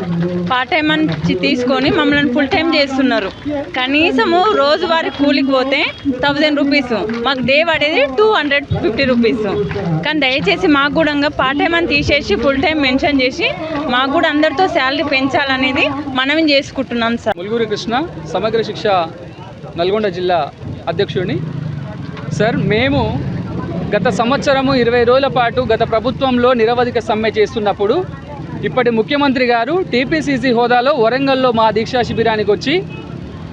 పార్ట్ టైం అని తీసుకొని మమ్మల్ని ఫుల్ టైం చేస్తున్నారు. కనీసము రోజువారీ కూలికి పోతే 1,000 రూపీస్, మాకు డే పడేది 250 రూపీస్. కానీ దయచేసి మాకు కూడా పార్ట్ టైం అని తీసేసి ఫుల్ టైం మెన్షన్ చేసి మాకు కూడా అందరితో శాలరీ పెంచాలనేది మనం చేసుకుంటున్నాం సార్. ములుగురి కృష్ణ, సమగ్ర శిక్ష నల్గొండ జిల్లా అధ్యక్షుడిని. సార్, మేము గత సంవత్సరము 20 రోజుల పాటు గత ప్రభుత్వంలో నిరవధిక సమ్మె చేస్తున్నప్పుడు ఇప్పటి ముఖ్యమంత్రి గారు టీపీసీసీ హోదాలో వరంగల్లో మా దీక్షా శిబిరానికి వచ్చి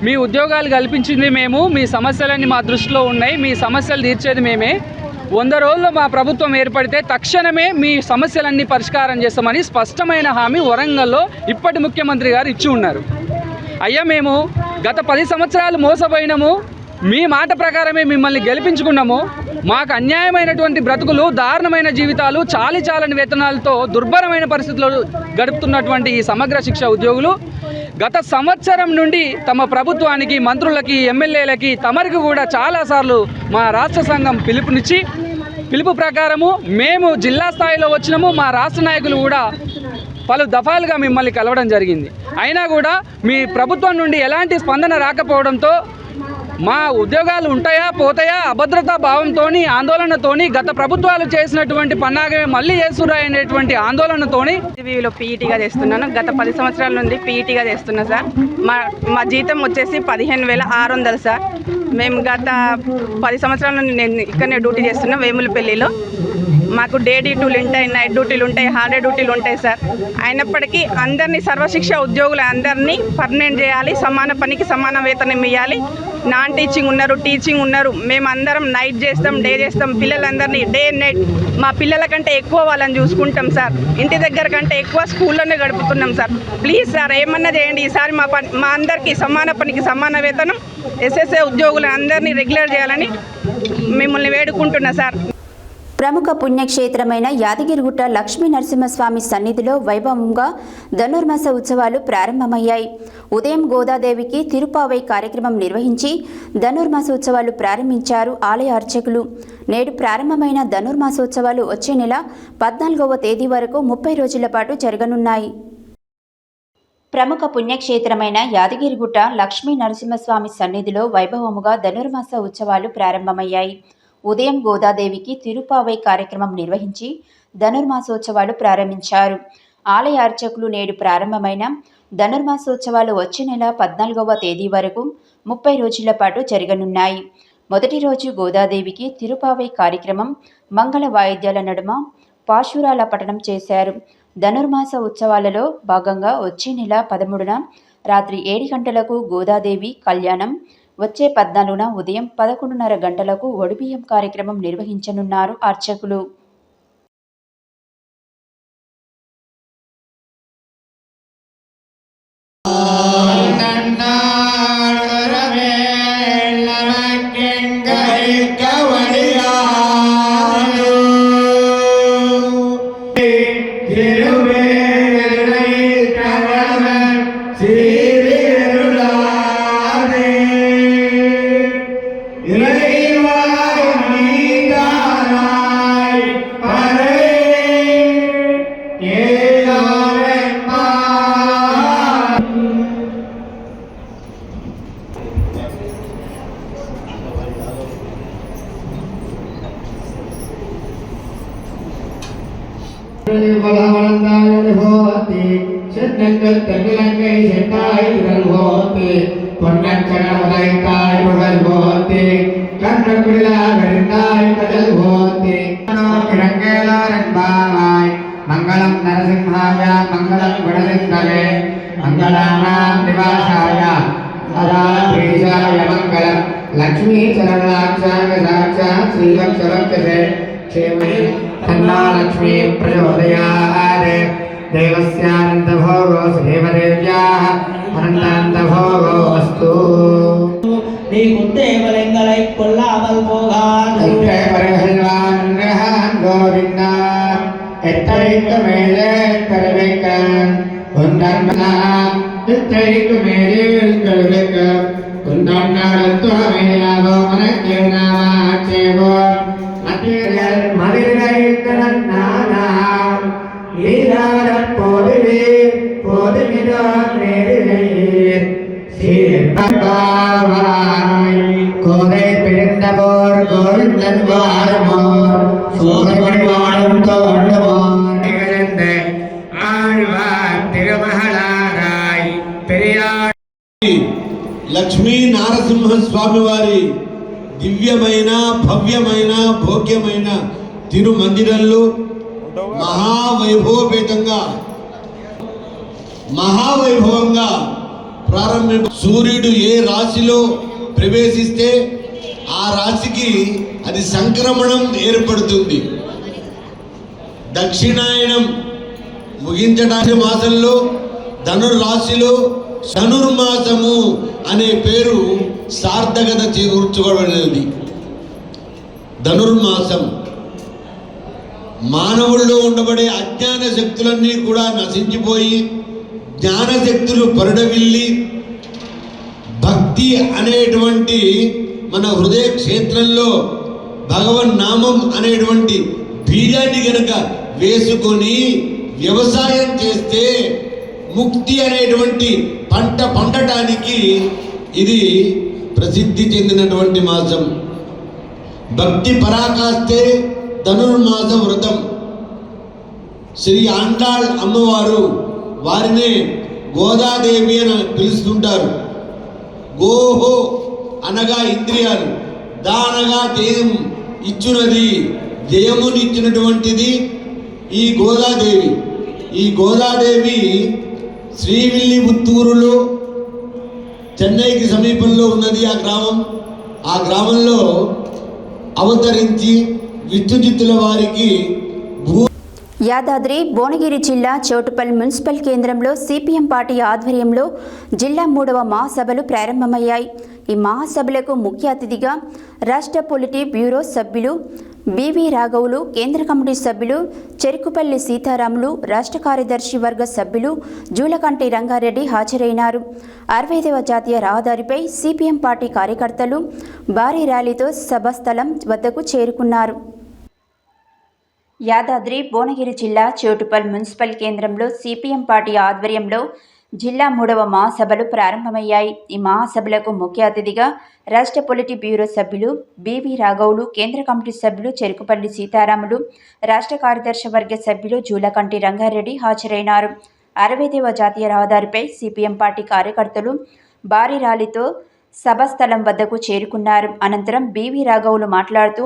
మీ ఉద్యోగాలు కల్పించింది మేము, మీ సమస్యలన్నీ మా దృష్టిలో ఉన్నాయి, మీ సమస్యలు తీర్చేది మేమే, 100 రోజుల్లో మా ప్రభుత్వం ఏర్పడితే తక్షణమే మీ సమస్యలన్నీ పరిష్కారం చేస్తామని స్పష్టమైన హామీ వరంగల్లో ఇప్పటి ముఖ్యమంత్రి గారు ఇచ్చి ఉన్నారు. అయ్యా, మేము గత 10 సంవత్సరాలు మోసపోయినాము, మీ మాట ప్రకారమే మిమ్మల్ని గెలిపించుకున్నాము. మాకు అన్యాయమైనటువంటి బ్రతుకులు, దారుణమైన జీవితాలు, చాలని వేతనాలతో దుర్భరమైన పరిస్థితుల్లో గడుపుతున్నటువంటి ఈ సమగ్ర శిక్ష ఉద్యోగులు గత సంవత్సరం నుండి తమ ప్రభుత్వానికి, మంత్రులకి, ఎమ్మెల్యేలకి, తమరికి కూడా చాలాసార్లు మా రాష్ట్ర సంఘం పిలుపు ప్రకారము మేము జిల్లా స్థాయిలో వచ్చినాము. మా రాష్ట్ర నాయకులు కూడా పలు దఫాలుగా మిమ్మల్ని కలవడం జరిగింది. అయినా కూడా మీ ప్రభుత్వం నుండి ఎలాంటి స్పందన రాకపోవడంతో మా ఉద్యోగాలు ఉంటాయా పోతాయా అభద్రతా భావంతో, ఆందోళనతోని, గత ప్రభుత్వాలు చేసినటువంటి పన్నాగమే మళ్ళీ చేస్తురా అనేటువంటి ఆందోళనతోని టీవీలో పీఈటీగా చేస్తున్నాను. గత 10 సంవత్సరాల నుండి పీఈటీగా చేస్తున్నా సార్. మా జీతం వచ్చేసి 15,600 సార్. మేము గత 10 సంవత్సరాల నుండి నేను ఇక్కడనే డ్యూటీ చేస్తున్నా వేములపల్లిలో. మాకు డే డ్యూటీలు ఉంటాయి, నైట్ డ్యూటీలు ఉంటాయి, హాలిడే డ్యూటీలు ఉంటాయి సార్. అయినప్పటికీ అందరినీ సర్వశిక్ష ఉద్యోగులు అందరినీ పర్మనెంట్ చేయాలి, సమాన పనికి సమాన వేతనం ఇవ్వాలి. నాన్ టీచింగ్ ఉన్నారు, టీచింగ్ ఉన్నారు, మేమందరం నైట్ చేస్తాం, డే చేస్తాం. పిల్లలందరినీ డే నైట్ మా పిల్లల కంటే ఎక్కువ వాళ్ళని చూసుకుంటాం సార్. ఇంటి దగ్గర కంటే ఎక్కువ స్కూల్లోనే గడుపుతున్నాం సార్. ప్లీజ్ సార్, ఏమన్నా చేయండి. ఈసారి మా అందరికీ సమాన పనికి సమాన వేతనం, ఎస్ఎస్ఏ ఉద్యోగులు అందరినీ రెగ్యులర్ చేయాలని మిమ్మల్ని వేడుకుంటున్నా సార్. ప్రముఖ పుణ్యక్షేత్రమైన యాదగిరిగుట్ట లక్ష్మీ నరసింహస్వామి సన్నిధిలో వైభవంగా ధనుర్మాస ఉత్సవాలు ప్రారంభమయ్యాయి. ఉదయం గోదాదేవికి తిరుపావై కార్యక్రమం నిర్వహించి ధనుర్మాస ఉత్సవాలు ప్రారంభించారు ఆలయ అర్చకులు. నేడు ప్రారంభమైన ధనుర్మాసోత్సవాలు వచ్చే నెల 14వ తేదీ వరకు 30 రోజుల పాటు జరగనున్నాయి. ప్రముఖ పుణ్యక్షేత్రమైన యాదగిరిగుట్ట లక్ష్మీ నరసింహస్వామి సన్నిధిలో వైభవముగా ధనుర్మాస ఉత్సవాలు ప్రారంభమయ్యాయి. ఉదయం గోదాదేవికి తిరుపావై కార్యక్రమం నిర్వహించి ధనుర్మాసోత్సవాలు ప్రారంభించారు. ఆలయ అర్చకులు నేడు ప్రారంభమైన ధనుర్మాసోత్సవాలు వచ్చే నెల 14వ తేదీ వరకు 30 రోజుల పాటు జరగనున్నాయి. మొదటి రోజు గోదాదేవికి తిరుపావై కార్యక్రమం మంగళ వాయిద్యాల నడుమ పాశురాల పఠనం చేశారు. ధనుర్మాస ఉత్సవాలలో భాగంగా వచ్చే నెల 13న రాత్రి 7 గంటలకు గోదాదేవి కళ్యాణం, వచ్చే 14న ఉదయం 11:30 గంటలకు ఒడిబియ్యం కార్యక్రమం నిర్వహించనున్నారు అర్చకులు. మంగళం నరసింహాయ మంగళం గుణసింధవే మంగళానాం నివాసాయ సదాశేషాయ మంగళం లక్ష్మీ చరణాక్షాయ సాక్షాత్ శ్రీవక్షవక్షసే క్షేమే తన్నా లక్ష్మీ ప్రచోదయాత్ దేవస్యానందభోగో శ్రీదేవ్యాః అనంతానందభోగో అస్తు. தேவலங்களை கொல்லாமல் போகான் கோவிந்த எத்தனைக்கு மேலே கருவைக்கன் எத்தனைக்கு மேலே கருவைக்க குந்தாண்டோ மனக்கேவோ மதுரை கண்டபோர் கோவிந்தன் வாரமோர் சோதமணி வாழும் தோண்டமோர் திகழ்ந்த ஆழ்வார் திருமகளாராய் பெரியார் లక్ష్మీ నారసింహ స్వామి వారి దివ్యమైన భవ్యమైన భోగ్యమైన తిరుమందిరంలో మహావైభవంగా సూర్యుడు ఏ రాశిలో ప్రవేశిస్తే ఆ రాశికి అది సంక్రమణం ఏర్పడుతుంది. దక్షిణాయనం ముగించడానికి మాసంలో ధనుర్రాశిలో ధనుర్మాసము అనే పేరు సార్థకత చేకూర్చుకోబడినది. ధనుర్మాసం మానవుల్లో ఉండబడే అజ్ఞాన శక్తులన్నీ కూడా నశించిపోయి జ్ఞానశక్తులు పరుడవిల్లి భక్తి అనేటువంటి మన హృదయ క్షేత్రంలో భగవన్నామం అనేటువంటి బీజాన్ని గనక వేసుకొని వ్యవసాయం చేస్తే ముక్తి అనేటువంటి పంట పండటానికి ఇది ప్రసిద్ధి చెందినటువంటి మాసం. భక్తి పరాకాష్టే ధనుర్మాస వ్రతం. శ్రీ ఆండాళ్ అమ్మవారు వారినే గోదాదేవి అని పిలుస్తుంటారు. గోహో అనగా ఇంద్రియాలు, దానగా జయం ఇచ్చునది, జయమునిచ్చినటువంటిది ఈ గోదాదేవి. ఈ గోదాదేవి శ్రీవిల్లిపుత్తూరులో చెన్నైకి సమీపంలో ఉన్నది ఆ గ్రామం. ఆ గ్రామంలో అవతరించి విష్ణుచిత్తుల వారికి యాదాద్రి భువనగిరి జిల్లా చౌటుప్పల్ మున్సిపల్ కేంద్రంలో సిపిఎం పార్టీ ఆధ్వర్యంలో జిల్లా 3వ మహాసభలు ప్రారంభమయ్యాయి. ఈ మహాసభలకు ముఖ్య అతిథిగా రాష్ట్ర పొలిటీ బ్యూరో సభ్యులు బివి రాఘవులు, కేంద్ర కమిటీ సభ్యులు చెరుకుపల్లి సీతారాములు, రాష్ట్ర కార్యదర్శి వర్గ సభ్యులు జూలకంటి రంగారెడ్డి హాజరైనారు. 65వ జాతీయ రహదారిపై సిపిఎం పార్టీ కార్యకర్తలు భారీ ర్యాలీతో సభాస్థలం వద్దకు చేరుకున్నారు. యాదాద్రి భువనగిరి జిల్లా చౌటుప్పల్ మున్సిపల్ కేంద్రంలో సిపిఎం పార్టీ ఆధ్వర్యంలో జిల్లా 3వ మహాసభలు ప్రారంభమయ్యాయి. ఈ మహాసభలకు ముఖ్య అతిథిగా రాష్ట్ర పొలిటీ బ్యూరో సభ్యులు బివి రాఘవులు, కేంద్ర కమిటీ సభ్యులు చెరుకుపల్లి సీతారాములు, రాష్ట్ర కార్యదర్శి వర్గ సభ్యులు జూలకంటి రంగారెడ్డి హాజరైనారు. 65వ జాతీయ రహదారిపై సిపిఎం పార్టీ కార్యకర్తలు భారీ ర్యాలీతో సభాస్థలం వద్దకు చేరుకున్నారు. అనంతరం బివి రాఘవులు మాట్లాడుతూ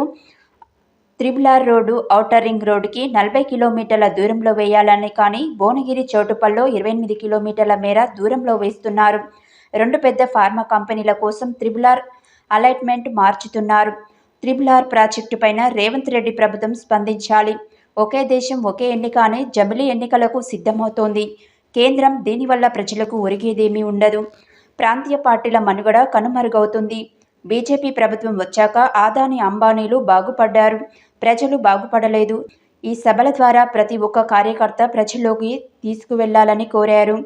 త్రిబులార్ రోడ్డు ఔటర్ రింగ్ రోడ్డుకి 40 కిలోమీటర్ల దూరంలో వేయాలని, కానీ భువనగిరి చౌటుప్పల్లో 28 కిలోమీటర్ల మేర దూరంలో వేస్తున్నారు. 2 పెద్ద ఫార్మా కంపెనీల కోసం త్రిబులార్ అలైట్మెంట్ మార్చుతున్నారు. త్రిబులార్ ప్రాజెక్టు పైన రేవంత్ రెడ్డి ప్రభుత్వం స్పందించాలి. ఒకే దేశం ఒకే ఎన్నిక అనే జమిలీ ఎన్నికలకు సిద్ధమవుతోంది. కేంద్రం దీనివల్ల ప్రజలకు ఒరిగేదేమీ ఉండదు. ప్రాంతీయ పార్టీల మనుగడ కనుమరుగవుతుంది. బీజేపీ ప్రభుత్వం వచ్చాక ఆదాని అంబానీలు బాగుపడ్డారు, ప్రజలు బాగుపడలేదు. ఈ సభల ద్వారా ప్రతి ఒక్క కార్యకర్త ప్రజల్లోకి తీసుకువెళ్లాలని కోరారు.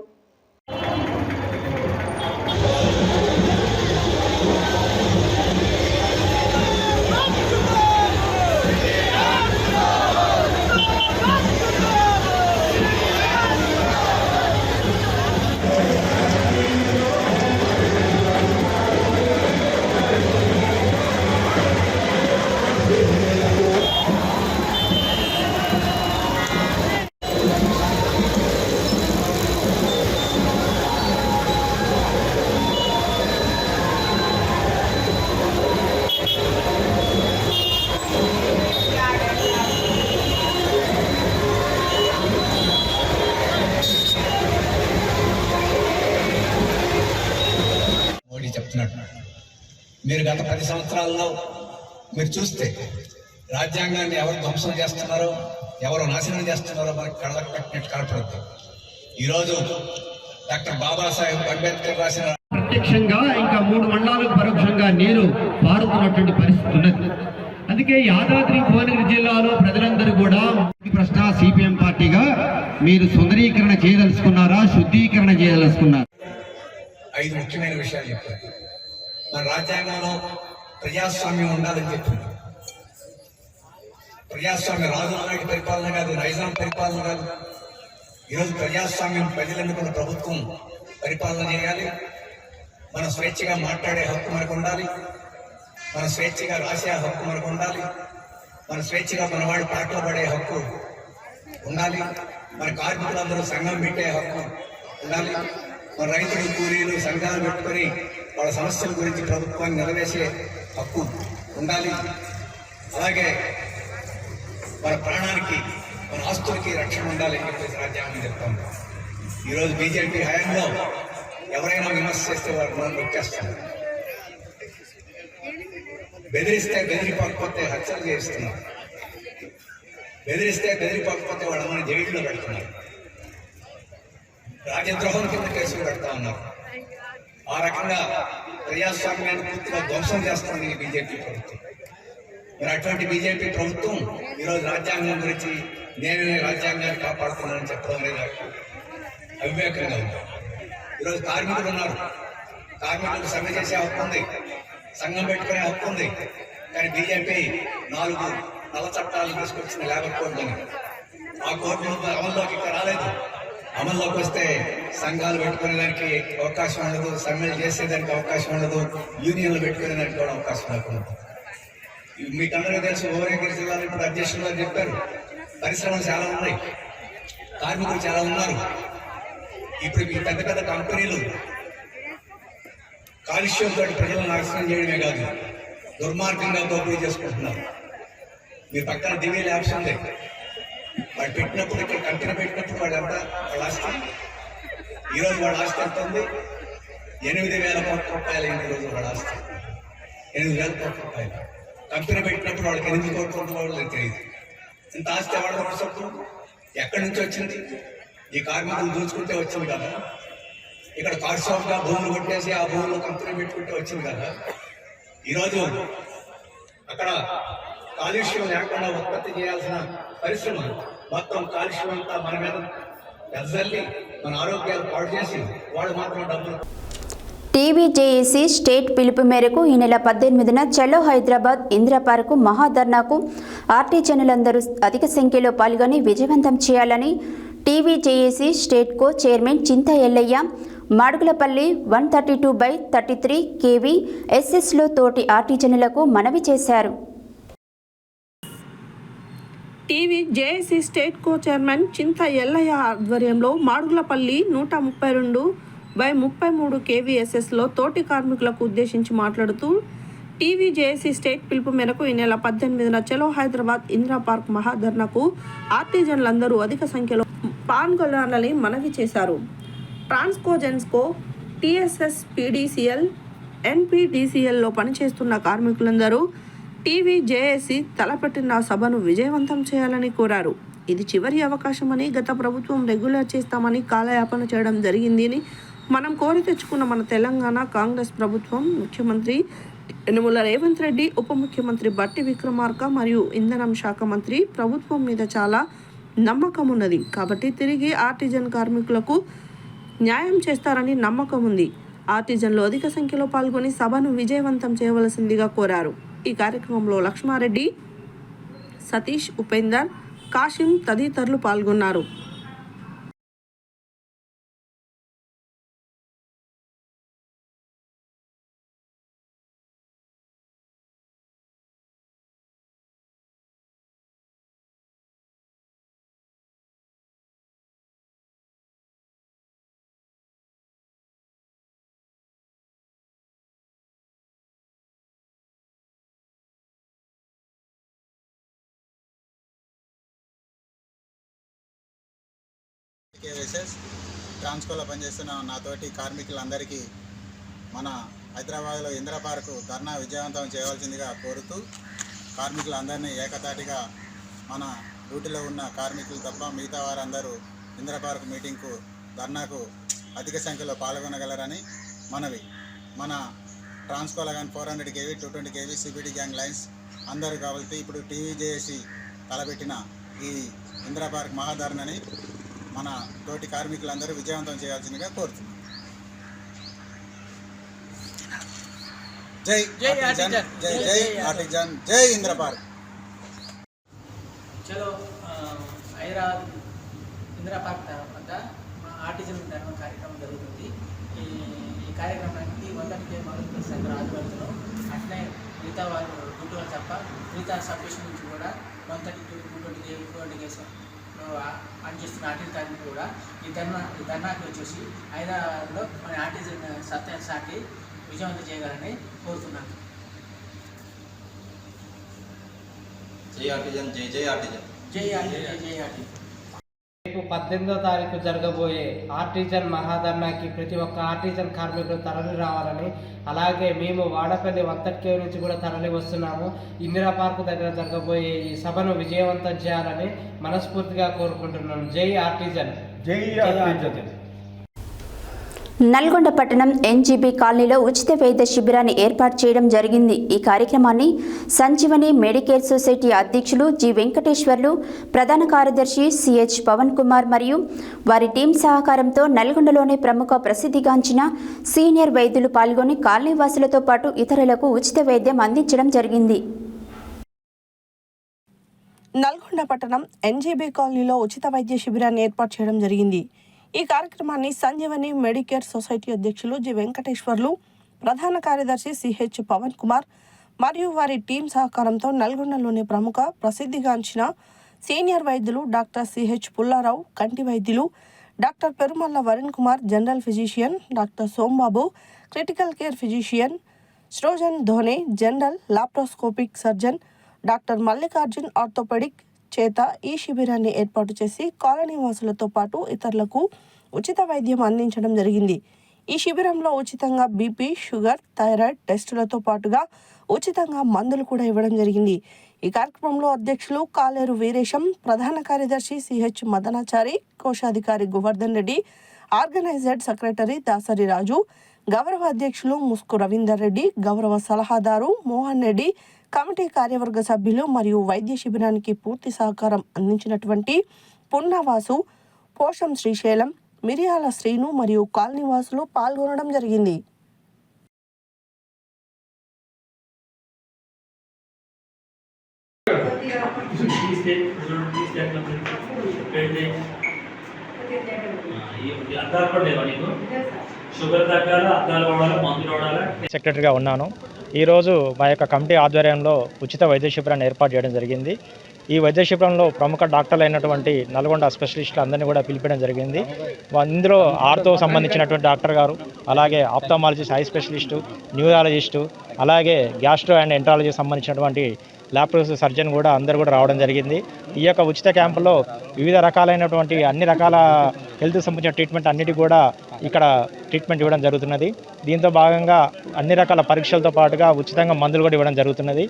మీరు గత 10 సంవత్సరాల్లో మీరు చూస్తే రాజ్యాంగాన్ని ఎవరు ధ్వంసం చేస్తున్నారో, ఎవరు నాశనం చేస్తున్నారో మనకు కళ్ళకు కట్టినట్టు కనపడుతుంది. ఈరోజు డాక్టర్ బాబాసాహెబ్ అంబేద్కర్ రాసిన ప్రత్యక్షంగా ఇంకా 3 మండలాలకు పరోక్షంగా నీరు పారుతున్నటువంటి పరిస్థితి ఉన్నది. అందుకే యాదాద్రి భువనగిరి జిల్లాలో ప్రజలందరూ కూడా ప్రశ్న, సిపిఎం పార్టీగా మీరు సుందరీకరణ చేయదలుచుకున్నారా, శుద్ధీకరణ చేయదలుచుకున్నారా? 5 ముఖ్యమైన విషయాలు చెప్పారు. మన రాజ్యాంగంలో ప్రజాస్వామ్యం ఉండాలని చెప్పింది. ప్రజాస్వామ్యం రాజుల నాటి పరిపాలన కాదు, నైజాం పరిపాలన కాదు. ఈరోజు ప్రజాస్వామ్యం ప్రజలెన్నుకున్న ప్రభుత్వం పరిపాలన చేయాలి. మనం స్వేచ్ఛగా మాట్లాడే హక్కు మనకు ఉండాలి. మన స్వేచ్ఛగా రాసే హక్కు మనకు ఉండాలి. మన స్వేచ్ఛగా మనవాడు పాటలు పడే హక్కు ఉండాలి. మన కార్మికులందరూ సంఘం పెట్టే హక్కు ఉండాలి. మన రైతులు కూలీలు సంఘాలు పెట్టుకొని వాళ్ళ సమస్యల గురించి ప్రభుత్వాన్ని నిలవేసే హక్కు ఉండాలి. అలాగే మన ప్రాణానికి మన ఆస్తులకి రక్షణ ఉండాలి అని చెప్పేసి రాజ్యాంగం చెప్తాం. ఈరోజు బీజేపీ హయాంలో ఎవరైనా విమర్శ చేస్తే వారు మనం నొక్కేస్తారు. బెదిరిస్తే బెదిరిపోకపోతే హత్యలు చేస్తున్నారు. బెదిరిస్తే బెదిరిపోకపోతే వాళ్ళని జైల్లో పెడుతున్నారు. రాజద్రోహం కింద కేసులు పెడతా ఉన్నారు. ఆ రకంగా ప్రజాస్వామ్యాన్ని పూర్తిగా ధ్వంసం చేస్తుంది ఈ బీజేపీ ప్రభుత్వం. మరి అటువంటి బీజేపీ ప్రభుత్వం ఈరోజు రాజ్యాంగం గురించి నేనే రాజ్యాంగాన్ని కాపాడుతున్నానని చెప్పడం అనేది అవివేకంగా ఉంది. ఈరోజు కార్మికులు ఉన్నారు. కార్మికులకు సమ్మె చేసే హక్కు ఉంది, సంఘం పెట్టుకునే హక్కు ఉంది. కానీ బీజేపీ 4 నల్ల చట్టాలు తీసుకొచ్చిన లేబర్ కోడ్ అని, ఆ కోర్టు అమల్లోకి ఇంకా రాలేదు. అమల్లోకి వస్తే సంఘాలు పెట్టుకునేదానికి అవకాశం ఉండదు, సమ్మెలు చేసేదానికి అవకాశం ఉండదు, యూనియన్లు పెట్టుకునేదానికి కూడా అవకాశం లేకుండా. మీకు అందరికీ తెలుసు, భువనగిరి జిల్లాలో ఇప్పుడు అధ్యక్షులు గారు చెప్పారు, పరిశ్రమలు చాలా ఉన్నాయి, కార్మికులు చాలా ఉన్నారు. ఇప్పుడు ఈ పెద్ద పెద్ద కంపెనీలు కాలుష్యంతో ప్రజలను నాశనం చేయడమే కాదు, దుర్మార్గంగా దోపిడీ చేసుకుంటున్నారు. మీ పక్కన దివ్య ల్యాబ్స్ ఉంది, వాడు పెట్టినప్పుడు ఇక్కడ కంపెనీ పెట్టినప్పుడు వాళ్ళంతా వాళ్ళ ఆస్తి. ఈరోజు వాళ్ళ ఆస్తి ఎంత ఉంది? 8,000 కోట్ల రూపాయలు అయింది. ఈరోజు వాళ్ళ ఆస్తి 8,000 కోట్ల రూపాయలు. కంపెనీ పెట్టినప్పుడు వాళ్ళకి 8 కోట్ల రూపాయలు తెలియదు. ఇంత ఆస్తి ఎవరు సొత్తు? ఎక్కడి నుంచి వచ్చింది? ఈ కార్మికులు దూచుకుంటే వచ్చింది కదా. ఇక్కడ కార్షాప్గా భూములు కొట్టేసి ఆ భూములు కంపెనీ పెట్టుకుంటే వచ్చింది కదా. ఈరోజు అక్కడ కాలుష్యం లేకుండా ఉత్పత్తి చేయాల్సిన పరిశ్రమ మొత్తం కాలుష్యం అంతా మన మీద వెదజల్లి మన ఆరోగ్యాలు పాడు చేసి వాళ్ళు మాత్రం డబ్బులు. టీవీజేఏసీ స్టేట్ పిలుపు మేరకు ఈ నెల 18న చలో హైదరాబాద్ ఇందిరా పార్కు మహాధర్నాకు ఆర్టీజనులందరూ అధిక సంఖ్యలో పాల్గొని విజయవంతం చేయాలని టీవీజేఏసీ స్టేట్ కో చైర్మన్ చింత ఎల్లయ్య మాడుగులపల్లి 132/33 kV ఎస్ఎస్లో తోటి ఆర్టీజనులకు మనవి చేశారు. టీవీజేఏసీ స్టేట్ కో చైర్మన్ చింత ఎల్లయ్య ఆధ్వర్యంలో మాడుగులపల్లి 132/33 kVSSలో తోటి కార్మికులకు ఉద్దేశించి మాట్లాడుతూ టీవీజేఏసీ స్టేట్ పిలుపు మేరకు ఈ నెల 18న చలో హైదరాబాద్ ఇందిరా పార్క్ మహాధర్నాకు ఆర్టిజన్లందరూ అధిక సంఖ్యలో పాల్గొనాలని మనవి చేశారు. ట్రాన్స్కో, జెన్స్కో, టీఎస్ఎస్, పీడీసీఎల్, ఎన్పీడీసీఎల్లో పనిచేస్తున్న కార్మికులందరూ టీవీజేఏసీ తలపెట్టిన సభను విజయవంతం చేయాలని కోరారు. ఇది చివరి అవకాశమని, గత ప్రభుత్వం రెగ్యులర్ చేస్తామని కాలయాపన చేయడం జరిగిందని, మనం కోరి తెచ్చుకున్న మన తెలంగాణ కాంగ్రెస్ ప్రభుత్వం, ముఖ్యమంత్రి యనమల రేవంత్ రెడ్డి, ఉప ముఖ్యమంత్రి బట్టి విక్రమార్క మరియు ఇంధనం శాఖ మంత్రి ప్రభుత్వం మీద చాలా నమ్మకం ఉన్నది. కాబట్టి తిరిగి ఆర్టిజన్ కార్మికులకు న్యాయం చేస్తారని నమ్మకం ఉంది. ఆర్టిజన్లు అధిక సంఖ్యలో పాల్గొని సభను విజయవంతం చేయవలసిందిగా కోరారు. ఈ కార్యక్రమంలో లక్ష్మారెడ్డి, సతీష్, ఉపేందర్, కాశిం తదితరులు పాల్గొన్నారు. కేవీఎస్ఎస్ ట్రాన్స్కోలో పనిచేస్తున్న నాతోటి కార్మికులందరికీ మన హైదరాబాద్లో ఇందిరా పార్కు ధర్నా విజయవంతం చేయవలసిందిగా కోరుతూ, కార్మికులందరినీ ఏకతాటిగా మన డ్యూటీలో ఉన్న కార్మికులు తప్ప మిగతా వారందరూ ఇందిరా పార్కు మీటింగ్కు ధర్నాకు అధిక సంఖ్యలో పాల్గొనగలరని మనవి. మన ట్రాన్స్కోలో కానీ 400 kV, 220 kV CBD gang lines అందరూ కాబట్టి ఇప్పుడు టీవీజేఏసీ తలపెట్టిన ఈ ఇందిరా పార్క్ మహాధర్నాని మన తోటి కార్మికులందరూ విజయవంతం చేయాల్సిందిగా కోరుతున్నాం. జై జై ఆర్టిజన్, జై జై ఆర్టిజన్, జై ఇందిరా పార్క్. చలో హైదరాబాద్ ఇందిరా పార్క్ వద్ద మా ఆర్టిజన్ ధర్మ కార్యక్రమం జరుగుతుంది. ఈ కార్యక్రమానికి 130 సంఘ ఆధ్వర్యంలో అట్లే మిగతా వాళ్ళు 212 తప్ప మిగతా సబ్స్టేషన్ నుంచి కూడా 132, 220 కేసు పనిచేస్తున్న ఆర్టీసీ కార్మికులు కూడా ఈ ధర్నాకి వచ్చేసి హైదరాబాద్లో మన ఆర్టీసీ సత్తా సాటి విజయవంతం చేయగలని కోరుతున్నాను. జై ఆర్టిజన్, జై జై ఆర్టిజన్, జై ఆర్టిజన్, జై ఆర్టిజన్. రేపు 18వ తారీఖు జరగబోయే ఆర్టిజన్ మహాధర్నాకి ప్రతి ఒక్క ఆర్టిజన్ కార్మికులు తరలి రావాలని, అలాగే మేము వాడపల్లి 130 నుంచి కూడా తరలి వస్తున్నాము. ఇందిరా పార్కు దగ్గర జరగబోయే ఈ సభను విజయవంతం చేయాలని మనస్ఫూర్తిగా కోరుకుంటున్నాను. జై ఆర్టిజన్, జై ఆర్టిజన్. నల్గొండ పట్టణం ఎన్జీబీ కాలనీలో ఉచిత వైద్య శిబిరాన్ని ఏర్పాటు చేయడం జరిగింది. ఈ కార్యక్రమాన్ని సంజీవని మెడికేర్ సొసైటీ అధ్యక్షులు జి వెంకటేశ్వర్లు, ప్రధాన కార్యదర్శి సిహెచ్ పవన్ కుమార్ మరియు వారి టీం సహకారంతో నల్గొండలోని ప్రముఖ ప్రసిద్ధిగాంచిన సీనియర్ వైద్యులు పాల్గొని కాలనీవాసులతో పాటు ఇతరులకు ఉచిత వైద్యం అందించడం జరిగింది. నల్గొండ పట్టణం ఎన్జీబీ కాలనీలో ఉచిత వైద్య శిబిరాన్ని ఏర్పాటు చేయడం జరిగింది. ఈ కార్యక్రమాన్ని సంజీవని మెడికేర్ సొసైటీ అధ్యక్షులు జి వెంకటేశ్వర్లు, ప్రధాన కార్యదర్శి సిహెచ్ పవన్ కుమార్ మరియు వారి టీం సహకారంతో నల్గొండలోని ప్రముఖ ప్రసిద్ధిగాంచిన సీనియర్ వైద్యులు డాక్టర్ సిహెచ్ పుల్లారావు, కంటి వైద్యులు doctor Perumalla Varun Kumar, general physician doctor Sombabu, critical care physician Srujan Dhone, general laparoscopic surgeon doctor Mallikarjun orthopedic చేత ఈ శిబిరాన్ని ఏర్పాటు చేసి కాలనీ వాసులతో పాటు ఇతరులకు ఉచిత వైద్యం అందించడం జరిగింది. ఈ శిబిరంలో ఉచితంగా బీపీ, షుగర్, థైరాయిడ్ టెస్టులతో పాటుగా ఉచితంగా మందులు కూడా ఇవ్వడం జరిగింది. ఈ కార్యక్రమంలో అధ్యక్షులు కాలేరు వీరేశం, ప్రధాన కార్యదర్శి సిహెచ్ మదనాచారి, కోశాధికారి గోవర్ధన్ రెడ్డి, ఆర్గనైజర్ సెక్రటరీ దాసరి రాజు, గౌరవ అధ్యక్షులు ముస్కు రవీందర్ రెడ్డి, గౌరవ సలహాదారు మోహన్ రెడ్డి, కమిటీ కార్యవర్గ సభ్యులు మరియు వైద్య శిబిరానికి పూర్తి సహకారం అందించినటువంటి పున్నవాసు, పోషం శ్రీశైలం, మిరియాల శ్రీను మరియు కాలనీవాసులు పాల్గొనడం జరిగింది. సెక్రటరీగా ఉన్నాను. ఈరోజు మా యొక్క కమిటీ ఆధ్వర్యంలో ఉచిత వైద్య శిబిరాన్ని ఏర్పాటు చేయడం జరిగింది. ఈ వైద్య శిబిరంలో ప్రముఖ డాక్టర్లు అయినటువంటి నల్గొండ స్పెషలిస్టులు అందరినీ కూడా పిలిపించడం జరిగింది. ఇందులో ఆర్తో సంబంధించినటువంటి డాక్టర్ గారు, అలాగే ఆప్థమాలజిస్ట్, ఐ స్పెషలిస్టు, న్యూరాలజిస్టు, అలాగే గ్యాస్ట్రో అండ్ ఎంట్రాలజీ సంబంధించినటువంటి ల్యాప్రోస్ సర్జన్ కూడా అందరూ కూడా రావడం జరిగింది. ఈ యొక్క ఉచిత క్యాంపులో వివిధ రకాలైనటువంటి అన్ని రకాల హెల్త్ సంబంధించిన ట్రీట్మెంట్ అన్నిటి కూడా ఇక్కడ ట్రీట్మెంట్ ఇవ్వడం జరుగుతున్నది. దీంతో భాగంగా అన్ని రకాల పరీక్షలతో పాటుగా ఉచితంగా మందులు కూడా ఇవ్వడం జరుగుతున్నది.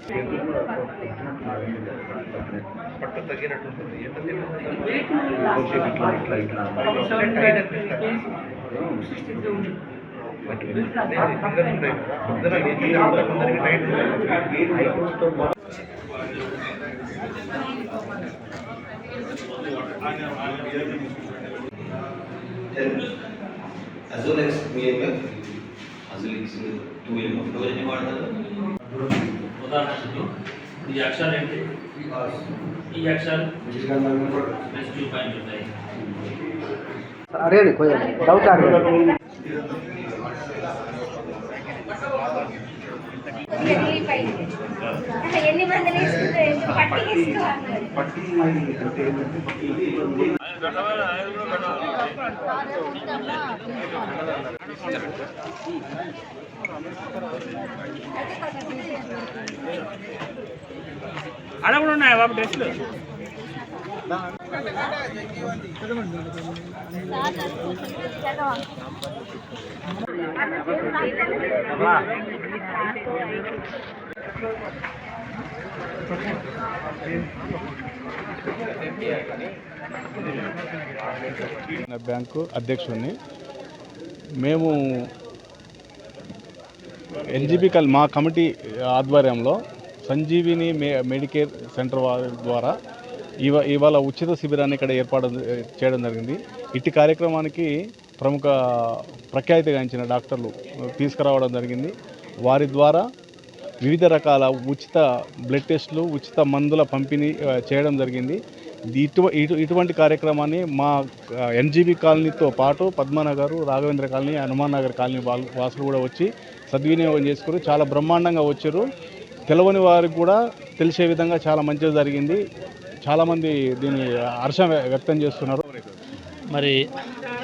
ఈ అక్షరాలు ఏంటి? ఈ అక్షరాలు ప్లస్ 2 పాయింట్ ఉంటాయి. అరే డౌట్ ఎన్ని మందులు అక్కడ కూడా ఉన్నాయా బాబు డ్రెస్సులు? బ్యాంకు అధ్యక్షుడిని. మేము ఎన్జీబీ మా కమిటీ ఆధ్వర్యంలో సంజీవిని మెడికేర్ సెంటర్ వారి ద్వారా ఇవాళ ఉచిత శిబిరాన్ని ఇక్కడ ఏర్పాటు చేయడం జరిగింది. ఇట్టి కార్యక్రమానికి ప్రముఖ ప్రఖ్యాతిగాంచిన డాక్టర్లు తీసుకురావడం జరిగింది. వారి ద్వారా వివిధ రకాల ఉచిత బ్లడ్ టెస్టులు, ఉచిత మందుల పంపిణీ చేయడం జరిగింది. ఇటువంటి కార్యక్రమాన్ని మా ఎన్జీబీ కాలనీతో పాటు పద్మనగర్, రాఘవేంద్ర కాలనీ, హనుమాన్ నగర్ కాలనీ వాసులు కూడా వచ్చి సద్వినియోగం చేసుకుని చాలా బ్రహ్మాండంగా వచ్చారు. తెలవని వారికి కూడా తెలిసే విధంగా చాలా మంచిగా జరిగింది. చాలామంది దీన్ని హర్షం వ్యక్తం చేస్తున్నారు. మరి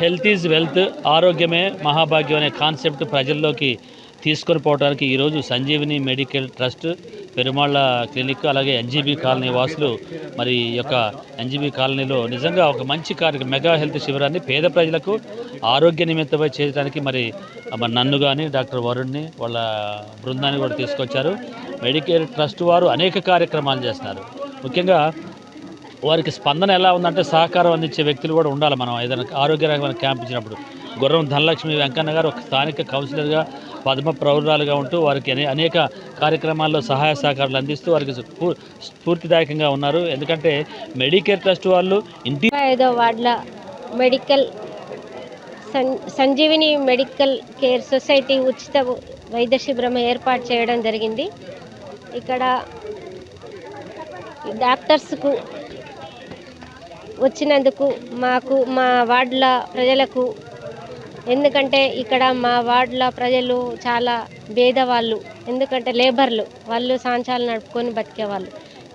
హెల్త్ ఈజ్ వెల్త్, ఆరోగ్యమే మహాభాగ్యం అనే కాన్సెప్ట్ ప్రజల్లోకి తీసుకొని పోవడానికి ఈరోజు Sanjeevini medical trust, Perumalla clinic, అలాగే ఎన్జీబీ కాలనీ వాసులు మరి ఈ యొక్క ఎన్జీబీ కాలనీలో నిజంగా ఒక మంచి కార్యక్రమం మెగా హెల్త్ శిబిరాన్ని పేద ప్రజలకు ఆరోగ్య నిమిత్తమై చేయడానికి మరి నన్ను కానీ డాక్టర్ వరుణ్ని వాళ్ళ బృందాన్ని కూడా తీసుకొచ్చారు. మెడికల్ ట్రస్ట్ వారు అనేక కార్యక్రమాలు చేస్తున్నారు. ముఖ్యంగా వారికి స్పందన ఎలా ఉందంటే సహకారం అందించే వ్యక్తులు కూడా ఉండాలి. మనం ఏదైనా ఆరోగ్యకరమైన క్యాంప్ ఇచ్చినప్పుడు గుర్రం ధనలక్ష్మి వెంకన్న గారు ఒక స్థానిక కౌన్సిలర్గా, పద్మ ప్రౌఢురాలుగా ఉంటూ వారికి అనేక కార్యక్రమాల్లో సహాయ సహకారాలు అందిస్తూ వారికి స్ఫూర్తిదాయకంగా ఉన్నారు. ఎందుకంటే మెడికేర్ ట్రస్ట్ వాళ్ళు ఇంటి 5వ వార్డుల medical Sanjeevini medical care society ఉచిత వైద్య శిబిరం ఏర్పాటు చేయడం జరిగింది. ఇక్కడ డాక్టర్స్కు వచ్చినందుకు మాకు, మా వార్డుల ప్రజలకు, ఎందుకంటే ఇక్కడ మా వార్డుల ప్రజలు చాలా పేదవాళ్ళు, ఎందుకంటే లేబర్లు, వాళ్ళు సాంచాలు నడుపుకొని బతికేవాళ్ళు.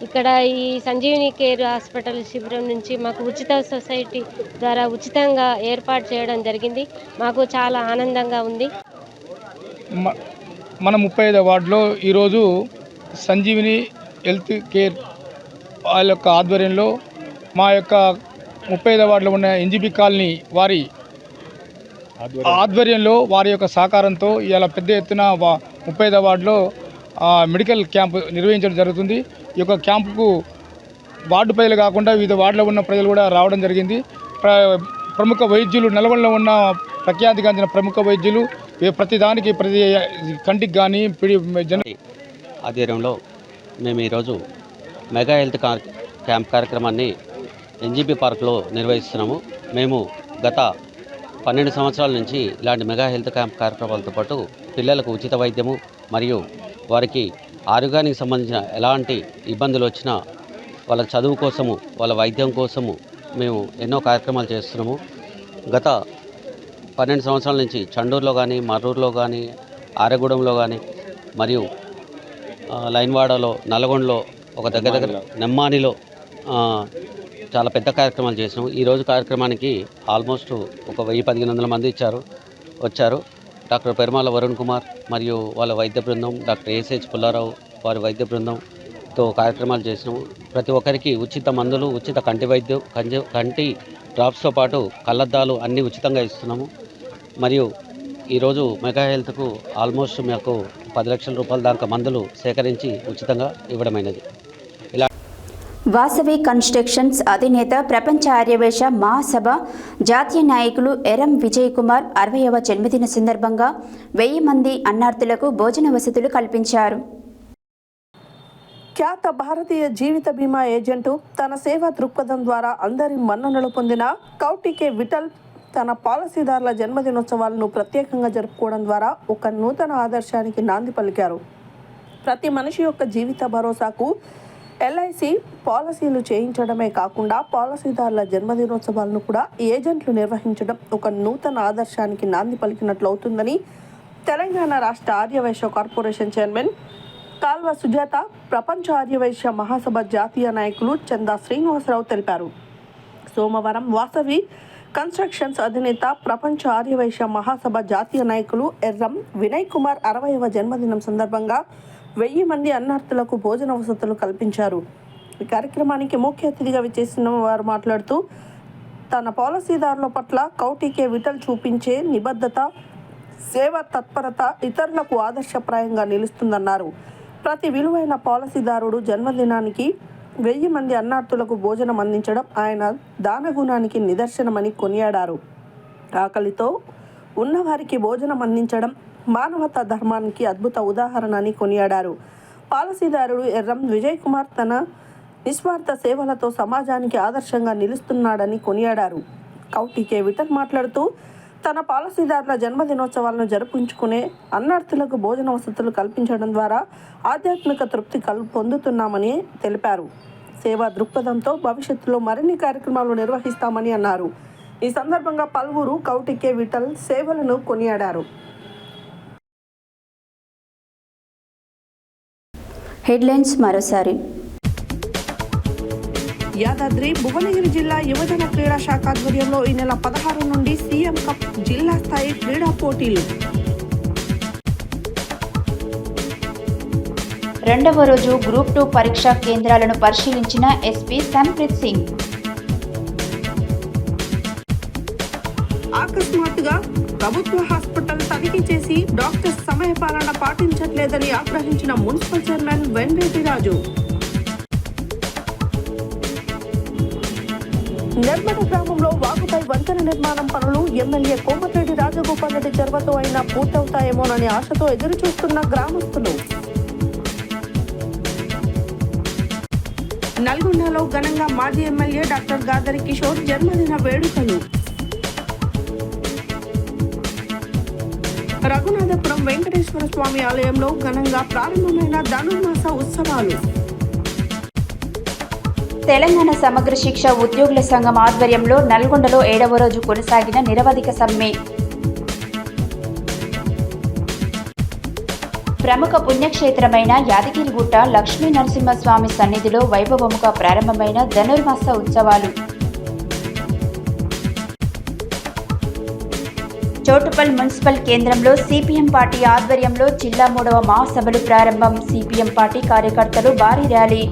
ఇక్కడ ఈ సంజీవిని కేర్ హాస్పిటల్ శిబిరం నుంచి మాకు ఉచిత సొసైటీ ద్వారా ఉచితంగా ఏర్పాటు చేయడం జరిగింది. మాకు చాలా ఆనందంగా ఉంది. మన 35వ వార్డులో ఈరోజు సంజీవిని హెల్త్ కేర్ వాళ్ళ యొక్క ఆధ్వర్యంలో మా యొక్క 35వ వార్డులో ఉన్న ఎన్జీబీ కాలనీ వారి ఆధ్వర్యంలో వారి యొక్క సహకారంతో ఇలా పెద్ద ఎత్తున 35వ వార్డులో మెడికల్ క్యాంపు నిర్వహించడం జరుగుతుంది. ఈ యొక్క క్యాంపుకు వార్డు ప్రజలు కాకుండా వివిధ వార్డులో ఉన్న ప్రజలు కూడా రావడం జరిగింది. ప్రముఖ వైద్యులు, నల్గొండలో ఉన్న ప్రఖ్యాతిగాంచిన ప్రముఖ వైద్యులు ప్రతి కంటికి కానీ ఆధ్వర్యంలో మేము ఈరోజు మెగా హెల్త్ క్యాంప్ కార్యక్రమాన్ని ఎన్జీబీ పార్క్లో నిర్వహిస్తున్నాము. మేము గత 12 సంవత్సరాల నుంచి ఇలాంటి మెగా హెల్త్ క్యాంప్ కార్యక్రమాలతో పాటు పిల్లలకు ఉచిత వైద్యము మరియు వారికి ఆరోగ్యానికి సంబంధించిన ఎలాంటి ఇబ్బందులు వచ్చినా వాళ్ళ చదువు కోసము, వాళ్ళ వైద్యం కోసము మేము ఎన్నో కార్యక్రమాలు చేస్తున్నాము. గత 12 సంవత్సరాల నుంచి చండూరులో కానీ, మర్రూరులో కానీ, ఆరగూడెంలో కానీ మరియు లైన్వాడలో, నల్గొండలో, ఒక దగ్గర నెమ్మానిలో చాలా పెద్ద కార్యక్రమాలు చేసినాము. ఈరోజు కార్యక్రమానికి ఆల్మోస్ట్ ఒక 1000-1500 మంది వచ్చారు. డాక్టర్ పెరుమాళ్ళ వరుణ్ కుమార్ మరియు వాళ్ళ వైద్య బృందం, డాక్టర్ ఏసహెచ్ పుల్లారావు వారి వైద్య బృందంతో కార్యక్రమాలు చేసినాము. ప్రతి ఒక్కరికి ఉచిత మందులు, ఉచిత కంటి వైద్యం, కంటి డ్రాప్స్తో పాటు కళ్ళద్దాలు అన్నీ ఉచితంగా ఇస్తున్నాము. మరియు ఈరోజు మెగా హెల్త్కు ఆల్మోస్ట్ మాకు 10 లక్షల రూపాయల దాకా మందులు సేకరించి ఉచితంగా ఇవ్వడమైనది. వాసవి కన్స్ట్రక్షన్స్ అధినేత ప్రపంచ ఆర్యవేశ మహాసభ జాతీయ నాయకులు ఎరం విజయ్ కుమార్ 60వ జన్మదిన సందర్భంగా 1000 మంది అన్నార్థులకు భోజన వసతులు కల్పించారు. ఖ్యాత భారతీయ జీవిత బీమా ఏజెంటు, తన సేవా దృక్పథం ద్వారా అందరి మన్ననలు పొందిన కౌటికే విఠల్ తన పాలసీదారుల జన్మదినోత్సవాలను ప్రత్యేకంగా జరుపుకోవడం ద్వారా ఒక నూతన ఆదర్శానికి నాంది పలికారు. ప్రతి మనిషి యొక్క జీవిత భరోసాకు ఎల్ఐసి పాలసీలు చేయించడమే కాకుండా పాలసీదారుల జన్మదినోత్సవాలను కూడా ఏజెంట్లు నిర్వహించడం ఒక నూతన ఆదర్శానికి నాంది పలికినట్లు అవుతుందని తెలంగాణ రాష్ట్ర ఆర్యవైశ్య కార్పొరేషన్ చైర్మన్ కాల్వ సుజాత, ప్రపంచ ఆర్యవైశ్య మహాసభ జాతీయ నాయకులు చందా శ్రీనివాసరావు తెలిపారు. సోమవారం వాసవి కన్స్ట్రక్షన్స్ అధినేత, ప్రపంచ ఆర్యవైశ్య మహాసభ జాతీయ నాయకులు ఎర్రం వినయ్ కుమార్ 60వ జన్మదినం సందర్భంగా 1000 మంది అన్నార్థులకు భోజన వసతులు కల్పించారు. ఈ కార్యక్రమానికి ముఖ్య అతిథిగా విచ్చేసిన వారు మాట్లాడుతూ, తన పాలసీదారుల పట్ల కౌటికే విఠల్ చూపించే నిబద్ధత, సేవా తత్పరత ఇతరులకు ఆదర్శప్రాయంగా నిలుస్తుందన్నారు. ప్రతి విలువైన పాలసీదారుడు జన్మదినానికి 1000 మంది అన్నార్థులకు భోజనం అందించడం ఆయన దానగుణానికి నిదర్శనమని కొనియాడారు. ఆకలితో ఉన్నవారికి భోజనం అందించడం మానవతా ధర్మానికి అద్భుత ఉదాహరణ అని కొనియాడారు. పాలసీదారుడు ఎర్రం విజయ్ కుమార్ తన నిస్వార్థ సేవలతో సమాజానికి ఆదర్శంగా నిలుస్తున్నాడని కొనియాడారు. కౌటికే విఠల్ మాట్లాడుతూ, తన పాలసీదారుల జన్మదినోత్సవాలను జరుపుకుంచుకునే అన్నార్థులకు భోజన వసతులు కల్పించడం ద్వారా ఆధ్యాత్మిక తృప్తి పొందుతున్నామని తెలిపారు. సేవా దృక్పథంతో భవిష్యత్తులో మరిన్ని కార్యక్రమాలు నిర్వహిస్తామని అన్నారు. ఈ సందర్భంగా పలువురు కౌటికే విఠల్ సేవలను కొనియాడారు. హెడ్లైన్స్ మరోసారి. యాదాద్రి భువనగిరి జిల్లా యువజన క్రీడా శాఖ ఆధ్వర్యంలో ఈ నెల 16 నుండి సీఎం కప్ జిల్లా స్థాయి క్రీడా పోటీలు. రెండవ రోజు గ్రూప్ 2 పరీక్షా కేంద్రాలను పరిశీలించిన ఎస్పీ సంప్రీత్ సింగ్. అకస్మాత్తుగా ప్రభుత్వ హాస్పిటల్ తనిఖీ చేసి డాక్టర్స్ సమయపాలన పాటించట్లేదని ఆగ్రహించిన మున్సిపల్ చైర్మన్ వెంకటరెడ్డి రాజు. నిర్మడ గ్రామంలో వాగుపై వంతెన నిర్మాణం పనులు ఎమ్మెల్యే కోమటిరెడ్డి రాజగోపాల్ రెడ్డి చొరవతో అయినా పూర్తవుతాయేమోనని ఆశతో ఎదురుచూస్తున్న గ్రామస్తులు. నల్గొండలో ఘనంగా మాజీ ఎమ్మెల్యే డాక్టర్ గాదరి కిషోర్ జన్మదిన వేడుకలు. రఘునాథపురం వెంకటేశ్వర స్వామి ఆలయంలో ఘనంగా ప్రారంభమైన ధనుర్మాస ఉత్సవాలు. తెలంగాణ సమగ్ర శిక్ష ఉద్యోగుల సంఘం ఆధ్వర్యంలో నల్గొండలో 7వ రోజు కొనసాగిన నిరవధిక సమ్మె. ప్రముఖ పుణ్యక్షేత్రమైన యాదగిరిగుట్ట లక్ష్మీ నరసింహస్వామి సన్నిధిలో వైభవముగా ప్రారంభమైన ధనుర్మాస ఉత్సవాలు. చోటుపల్ మున్సిపల్ కేంద్రంలో సిపిఎం పార్టీ ఆధ్వర్యంలో జిల్లా 3వ మహాసభలు ప్రారంభం. సిపిఎం పార్టీ కార్యకర్తలు భారీ ర్యాలీ.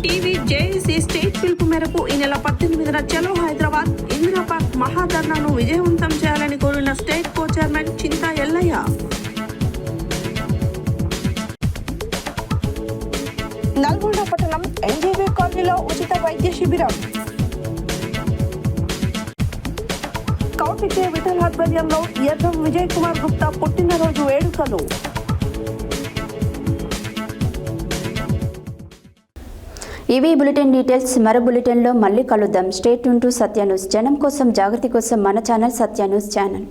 టీవీ జేఏసీ స్టేట్ పిలుపు మేరకు ఈ నెల 18న చలో హైదరాబాద్ ఇందిరా పార్క్ మహాధర్నాను విజయవంతం చేయాలని కోరిన స్టేట్ కో చైర్మన్ చింతా ఎల్లయ్య. నల్గొండ పట్టణం ఎన్జీబీ కాలనీలో ఉచిత వైద్య శిబిరం. కౌటికే విఠల్ ఆధ్వర్యంలో ఎర్రం విజయ్ కుమార్ గుప్తా పుట్టినరోజు వేడుకలు. ఇవి బులెటిన్ డీటెయిల్స్. మరో బులెటిన్లో మళ్ళీ కలుద్దాం. Stay tune to Satya news. జనం కోసం జాగృతి కోసం మన ఛానల్ సత్య న్యూస్ ఛానల్.